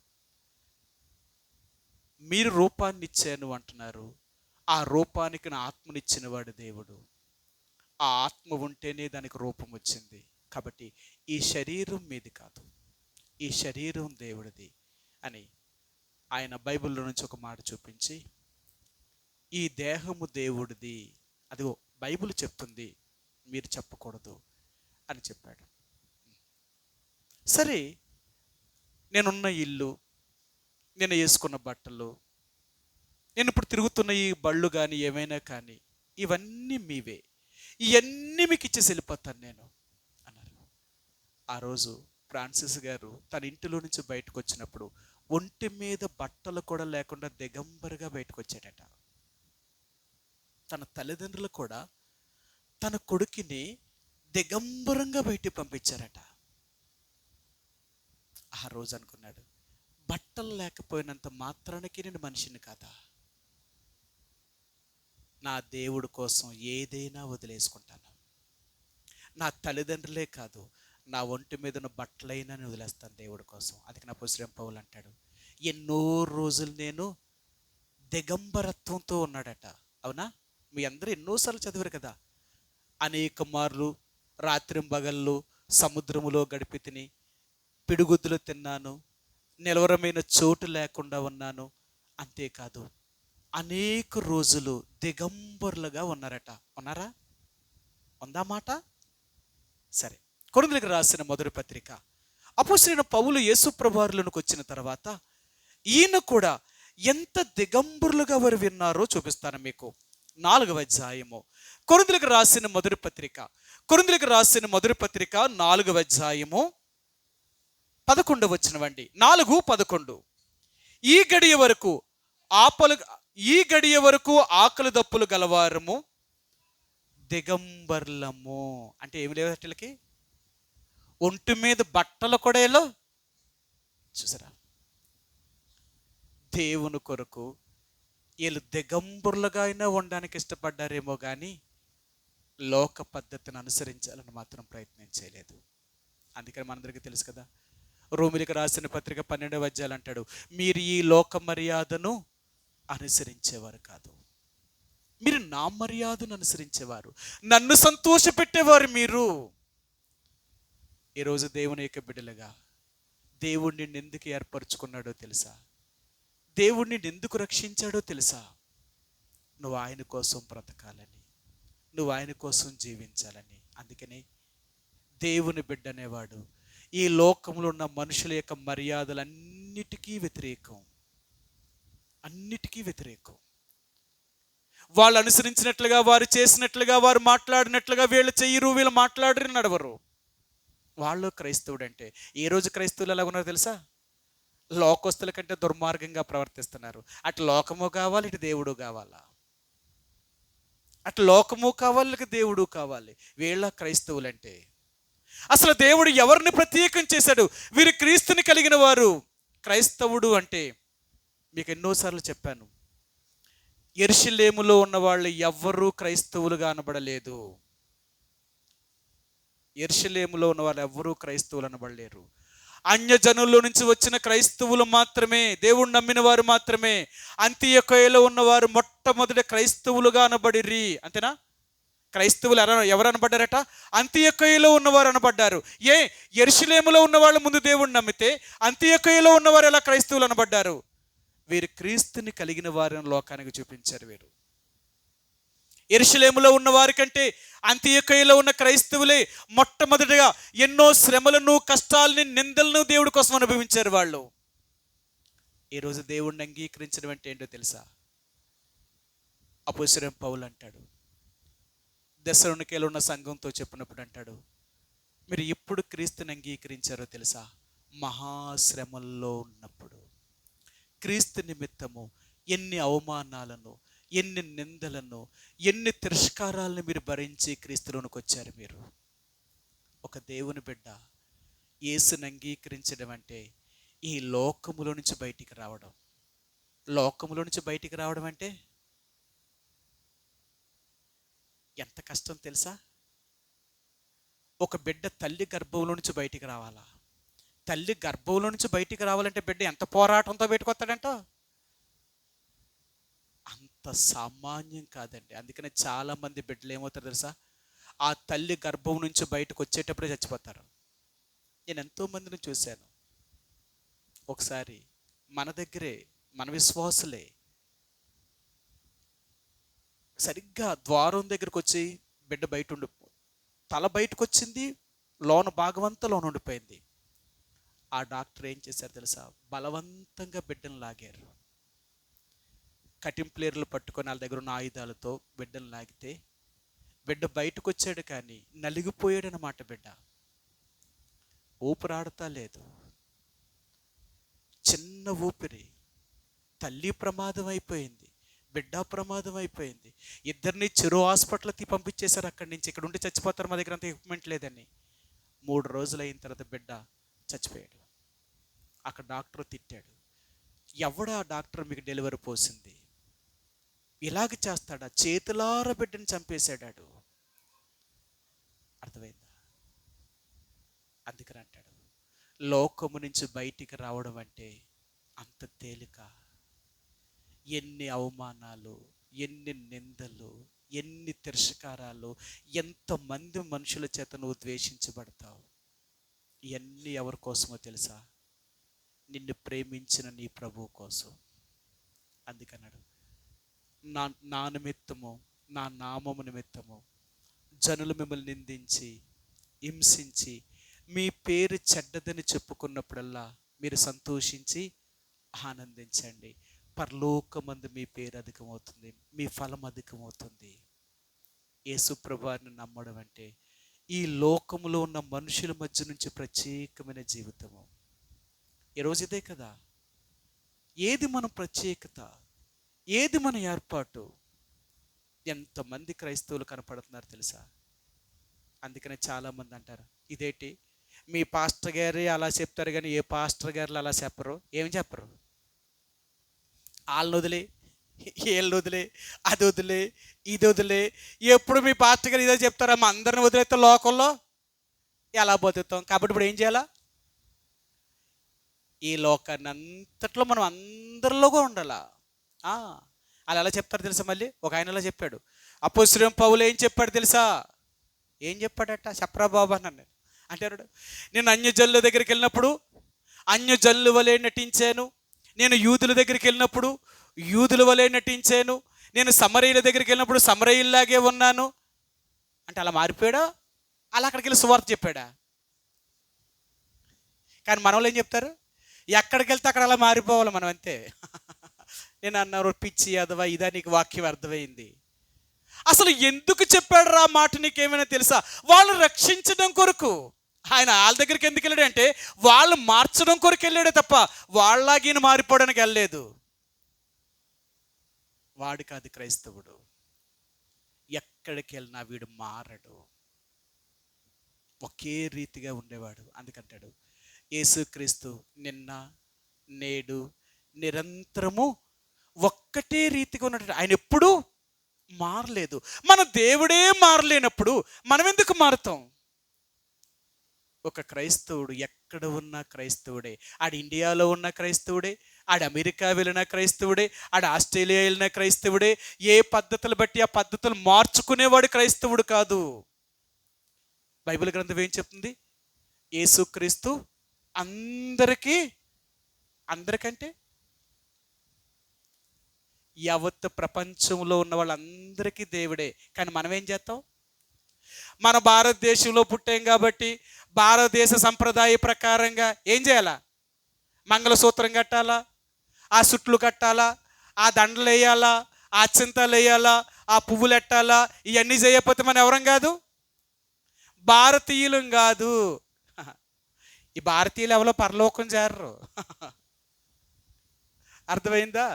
మీరు రూపాన్ని ఇచ్చాను అంటున్నారు, ఆ రూపానికి నా ఆత్మనిచ్చిన వాడు దేవుడు, ఆ ఆత్మ ఉంటేనే దానికి రూపం వచ్చింది. కాబట్టి ఈ శరీరం మీది కాదు, ఈ శరీరం దేవుడిది అని ఆయన బైబిల్లో నుంచి ఒక మాట చూపించి, ఈ దేహము దేవుడిది, అదిగో బైబిల్ చెప్తుంది, మీరు చెప్పకూడదు అని చెప్పాడు. సరే, నేనున్న ఇల్లు, నేను వేసుకున్న బట్టలు, నేను ఇప్పుడు తిరుగుతున్న ఈ బళ్ళు కానీ ఏమైనా కానీ ఇవన్నీ మీవే, ఇవన్నీ మీకు ఇచ్చేసి వెళ్ళిపోతాను నేను అన్నారు. ఆ రోజు ఫ్రాన్సిస్ గారు తన ఇంటిలో నుంచి బయటకు వచ్చినప్పుడు ఒంటి మీద బట్టలు కూడా లేకుండా దిగంబరిగా బయటకు వచ్చాడట. తన తల్లిదండ్రులు కూడా తన కొడుకుని దిగంబరంగా బయటికి పంపించారట. ఆ రోజు అనుకున్నాడు, బట్టలు లేకపోయినంత మాత్రానికి నేను మనిషిని కాదా? నా దేవుడి కోసం ఏదైనా వదిలేసుకుంటాను. నా తల్లిదండ్రులే కాదు, నా ఒంటి మీద ఉన్న బట్టలైనా నేను వదిలేస్తాను దేవుడి కోసం. అందుకే నా పుస్తకం పౌలు అంటాడు, ఎన్నో రోజులు నేను దిగంబరత్వంతో ఉన్నాడట. అవునా? మీ అందరూ ఎన్నోసార్లు చదివారు కదా, అనేక మార్లు రాత్రింబగళ్ళు సముద్రములో గడిపి తిని, పిడుగుద్దులు తిన్నాను, నిలవరమైన చోటు లేకుండా ఉన్నాను, అంతేకాదు అనేక రోజులు దిగంబరులుగా ఉన్నారట. ఉన్నారా? ఉందా మాట? సరే, కొరింథీయులకు రాసిన మొదటి పత్రిక, అపోస్తలుడైన పౌలు యేసు ప్రభువులోనికి వచ్చిన తర్వాత ఈయన కూడా ఎంత దిగంబరులుగా వారు విన్నారో చూపిస్తాను మీకు. 4వ అధ్యాయము కొరింథీయులకు రాసిన మొదటి పత్రిక, కొరింథీయులకు రాసిన మొదటి పత్రిక 4వ అధ్యాయము 11వ వచనమండి. 4:11 ఈ గడియ వరకు ఆకలి దప్పులు గలవారము దిగంబర్లము. అంటే ఏమి లేవు వీళ్ళకి, ఒంటి మీద బట్టలు కూడా ఏలో. చూసారా, దేవుని కొరకు వీళ్ళు దిగంబరులుగా అయినా ఉండడానికి ఇష్టపడ్డారేమో కానీ లోక పద్ధతిని అనుసరించాలని మాత్రం ప్రయత్నం చేయలేదు. అందుకని మనందరికీ తెలుసు కదా, రోమిలికి రాసిన పత్రిక 12వ అధ్యాయం అంటాడు, మీరు ఈ లోక మర్యాదను అనుసరించేవారు కాదు, మీరు నా మర్యాదను అనుసరించేవారు, నన్ను సంతోషపెట్టేవారు మీరు. ఈరోజు దేవుని యొక్క బిడ్డలుగా దేవుణ్ణి ఎందుకు ఏర్పరచుకున్నాడో తెలుసా? దేవుణ్ణి ఎందుకు రక్షించాడో తెలుసా? నువ్వు ఆయన కోసం బ్రతకాలని, నువ్వు ఆయన కోసం జీవించాలని. అందుకనే దేవుని బిడ్డ అనేవాడు ఈ లోకంలో ఉన్న మనుషుల యొక్క మర్యాదలన్నిటికీ వ్యతిరేకం, అన్నిటికీ వ్యతిరేకం. వాళ్ళు అనుసరించినట్లుగా, వారు చేసినట్లుగా, వారు మాట్లాడినట్లుగా వీళ్ళు చెయ్యరు, వీళ్ళు మాట్లాడరు, నడవరు. వాళ్ళు క్రైస్తవుడు అంటే, ఏ రోజు క్రైస్తవులు ఎలా ఉన్నారో తెలుసా? లోకస్తుల కంటే దుర్మార్గంగా ప్రవర్తిస్తున్నారు. అటు లోకము కావాలి, ఇటు దేవుడు కావాలా, అటు లోకము కావాలి, ఇటు దేవుడు కావాలి. వీళ్ళ క్రైస్తవులంటే అసలు దేవుడు ఎవరిని ప్రత్యేకం చేశాడు? వీరు క్రీస్తుని కలిగిన వారు. క్రైస్తవుడు అంటే మీకు ఎన్నోసార్లు చెప్పాను, యెరూషలేములో ఉన్న వాళ్ళు ఎవ్వరూ క్రైస్తవులుగా అనబడలేదు. యెరూషలేములో ఉన్న వాళ్ళు ఎవ్వరూ క్రైస్తవులు అనబడలేరు. అన్యజనుల్లో నుంచి వచ్చిన క్రైస్తవులు మాత్రమే, దేవుణ్ణి నమ్మిన వారు మాత్రమే, అంతియొకయలో ఉన్నవారు మొట్టమొదటి క్రైస్తవులుగా అనబడిరి. అంతేనా? క్రైస్తవులు ఎవరు అనబడ్డారట? అంతియొకయలో ఉన్నవారు అనబడ్డారు. యెరూషలేములో ఉన్న వాళ్ళు ముందు దేవుణ్ణి నమ్మితే అంతియొకయలో ఉన్నవారు ఎలా క్రైస్తవులు అనబడ్డారు? వీరు క్రీస్తుని కలిగిన వారిని లోకానికి చూపించారు. వీరు యెరూషలేములో ఉన్న వారి కంటే అంతియొకయలో ఉన్న క్రైస్తవులే మొట్టమొదటిగా ఎన్నో శ్రమలను, కష్టాలని, నిందలను దేవుడి కోసం అనుభవించారు వాళ్ళు. ఈరోజు దేవుణ్ణి అంగీకరించడం అంటే ఏంటో తెలుసా? అపోస్తలుడైన పౌలు అంటాడు, దెస్సలోనికలో ఉన్న సంఘంతో చెప్పినప్పుడు అంటాడు, మీరు ఎప్పుడు క్రీస్తుని అంగీకరించారో తెలుసా? మహాశ్రమల్లో ఉన్నప్పుడు. క్రీస్తు నిమిత్తము ఎన్ని అవమానాలను, ఎన్ని నిందలను, ఎన్ని తిరస్కారాలను మీరు భరించి క్రీస్తులోనికి వచ్చారు. మీరు ఒక దేవుని బిడ్డ యేసుని అంగీకరించడం అంటే ఈ లోకములో నుంచి బయటికి రావడం. లోకములో నుంచి బయటికి రావడం అంటే ఎంత కష్టం తెలుసా? ఒక బిడ్డ తల్లి గర్భంలో నుంచి బయటికి రావాలా? తల్లి గర్భంలో నుంచి బయటికి రావాలంటే బిడ్డ ఎంత పోరాటంతో బయటకు వస్తాడంట? అంత సామాన్యం కాదండి. అందుకనే చాలా మంది బిడ్డలు ఏమవుతారు తెలుసా? ఆ తల్లి గర్భం నుంచి బయటకు వచ్చేటప్పుడే చచ్చిపోతారు. నేను ఎంతో మందిని చూశాను. ఒకసారి మన దగ్గరే, మన విశ్వాసులే సరిగ్గా ద్వారం దగ్గరకు వచ్చి బిడ్డ బయట తల బయటకు వచ్చింది, లోన భాగమంతా లోన ఉండిపోయింది. ఆ డాక్టర్ ఏం చేశారు తెలుసా? బలవంతంగా బిడ్డను లాగారు. కటింప్లేర్లు పట్టుకొని వాళ్ళ దగ్గర ఉన్న ఆయుధాలతో బిడ్డను లాగితే బిడ్డ బయటకు వచ్చాడు, కానీ నలిగిపోయాడు అన్నమాట. బిడ్డ ఊపిరాడతా లేదు, చిన్న ఊపిరి. తల్లి ప్రమాదం అయిపోయింది, బిడ్డ ప్రమాదం అయిపోయింది. ఇద్దరిని చెరో హాస్పిటల్కి పంపించేశారు. అక్కడి నుంచి ఇక్కడ ఉండి చచ్చిపోతారు, మా దగ్గర అంత ఎక్విప్మెంట్ లేదని. 3 రోజులు అయిన తర్వాత బిడ్డ చచ్చిపోయాడు. అక్కడ డాక్టర్ తిట్టాడు, ఎవడా డాక్టర్ మీకు డెలివరీ పోసింది? ఇలాగ చేస్తాడా? చేతులార బిడ్డని చంపేశాడాడు. అర్థమైందా? అందుకని అంటాడు, లోకము నుంచి బయటికి రావడం అంటే అంత తేలిక. ఎన్ని అవమానాలు, ఎన్ని నిందలు, ఎన్ని తిరస్కారాలు, ఎంతమంది మనుషుల చేత నువ్వు ద్వేషించబడతావు. ఇవన్నీ ఎవరి కోసమో తెలుసా? నిన్ను ప్రేమించిన నీ ప్రభువు కోసం. అందుకన్నాడు, నా నిమిత్తము, నా నామము నిమిత్తము జనులు మిమ్మల్ని నిందించి, హింసించి, మీ పేరు చెడ్డదని చెప్పుకున్నప్పుడల్లా మీరు సంతోషించి ఆనందించండి. పరలోకమందు మీ పేరు అధికమవుతుంది, మీ ఫలం అధికమవుతుంది. యేసు ప్రభువుని నమ్మడం అంటే ఈ లోకములో ఉన్న మనుషుల మధ్య నుంచి ప్రత్యేకమైన జీవితము. ఈరోజు ఇదే కదా. ఏది మన ప్రత్యేకత? ఏది మన ఏర్పాటు? ఎంతమంది క్రైస్తవులు కనపడుతున్నారు తెలుసా? అందుకనే చాలామంది అంటారు, ఇదేంటి మీ పాస్టర్ గారు అలా చెప్తారు కానీ ఏ పాస్టర్ గారు అలా చెప్పరు. ఏం చెప్పరు? వాళ్ళని వదిలే వీళ్ళు వదిలే, అది వదిలే, ఇది వదిలే. ఎప్పుడు మీ పాస్టర్ గారు ఇదే చెప్తారా, మా అందరిని వదిలేస్తే లోకంలో ఎలా బతుకుతాం? కాబట్టి ఇప్పుడు ఏం చేయాలా? ఈ లోకాన్ని అంతట్లో మనం అందరిలోగా ఉండాలా. అలా ఎలా చెప్తారు తెలుసా? మళ్ళీ ఒక ఆయన అలా చెప్పాడు. అపోస్తలుడైన పౌలు ఏం చెప్పాడు తెలుసా? ఏం చెప్పాడట? చెప్పరా బాబు అన్నాను. అంటాడు, నేను అన్యజనుల దగ్గరికి వెళ్ళినప్పుడు అన్యజనుల వలె నటించాను, నేను యూదుల దగ్గరికి వెళ్ళినప్పుడు యూదుల వలె నటించాను, నేను సమరయుల దగ్గరికి వెళ్ళినప్పుడు సమరయుల్లాగే ఉన్నాను. అంటే అలా మారిపోయాడా? అలా అక్కడికి వెళ్ళి సువార్త చెప్పాడా? కానీ మన వాళ్ళు ఏం చెప్తారు? ఎక్కడికి వెళ్తే అక్కడ అలా మారిపోవాలి మనం, అంతే. నేను అన్నారు, పిచ్చి అదవా ఇదా నీకు వాక్యం అర్థమైంది? అసలు ఎందుకు చెప్పాడు రా మాట నీకేమైనా తెలుసా? వాళ్ళు రక్షించడం కొరకు ఆయన వాళ్ళ దగ్గరికి ఎందుకు వెళ్ళాడు అంటే వాళ్ళు మార్చడం కొరకు వెళ్ళాడే తప్ప వాళ్ళలాగిన మారిపోవడానికి వెళ్ళలేదు. వాడు కాదు క్రైస్తవుడు. ఎక్కడికి వెళ్ళినా వీడు మారడు, ఒకే రీతిగా ఉండేవాడు. అందుకంటాడు యేసుక్రీస్తు నిన్న నేడు నిరంతరము ఒక్కటే రీతిగా ఉన్నట్టు. ఆయన ఎప్పుడూ మారలేదు. మన దేవుడే మారలేనప్పుడు మనం ఎందుకు మారుతాం? ఒక క్రైస్తవుడు ఎక్కడ ఉన్న క్రైస్తవుడే. ఆడు ఇండియాలో ఉన్న క్రైస్తవుడే, ఆడు అమెరికా వెళ్ళిన క్రైస్తవుడే, ఆడు ఆస్ట్రేలియా వెళ్ళిన క్రైస్తవుడే. ఏ పద్ధతులు బట్టి ఆ పద్ధతులు మార్చుకునేవాడు క్రైస్తవుడు కాదు. బైబిల్ గ్రంథం ఏం చెప్తుంది? యేసుక్రీస్తు అందరికంటే యావత్ ప్రపంచంలో ఉన్న వాళ్ళందరికీ దేవుడే. కానీ మనం ఏం చేస్తాం? మన భారతదేశంలో పుట్టాం కాబట్టి భారతదేశ సంప్రదాయ ప్రకారంగా ఏం చేయాలా? మంగళసూత్రం కట్టాలా, ఆ సుట్లు కట్టాలా, ఆ దండలు వేయాలా, ఆ చింతలు వేయాలా, ఆ పువ్వులు ఎట్టాలా. ఇవన్నీ చేయకపోతే మనం ఎవరం కాదు, భారతీయులం కాదు. ఈ భారతీయులు ఎవరో పరలోకం చేరరు. అర్థమైందా?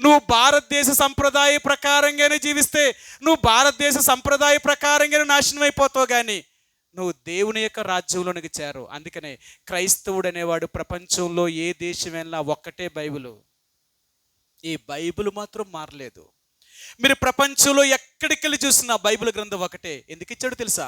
నువ్వు భారతదేశ సంప్రదాయ ప్రకారంగానే జీవిస్తే నువ్వు భారతదేశ సంప్రదాయ ప్రకారంగానే నాశనం అయిపోతావు, కానీ నువ్వు దేవుని యొక్క రాజ్యంలోనికి చేరు. అందుకనే క్రైస్తవుడు అనేవాడు ప్రపంచంలో ఏ దేశం వెళ్ళినా ఒక్కటే బైబిలు. ఈ బైబిల్ మాత్రం మారలేదు. మీరు ప్రపంచంలో ఎక్కడికి వెళ్ళి చూసినా బైబిల్ గ్రంథం ఒకటే. ఎందుకు ఇచ్చాడు తెలుసా?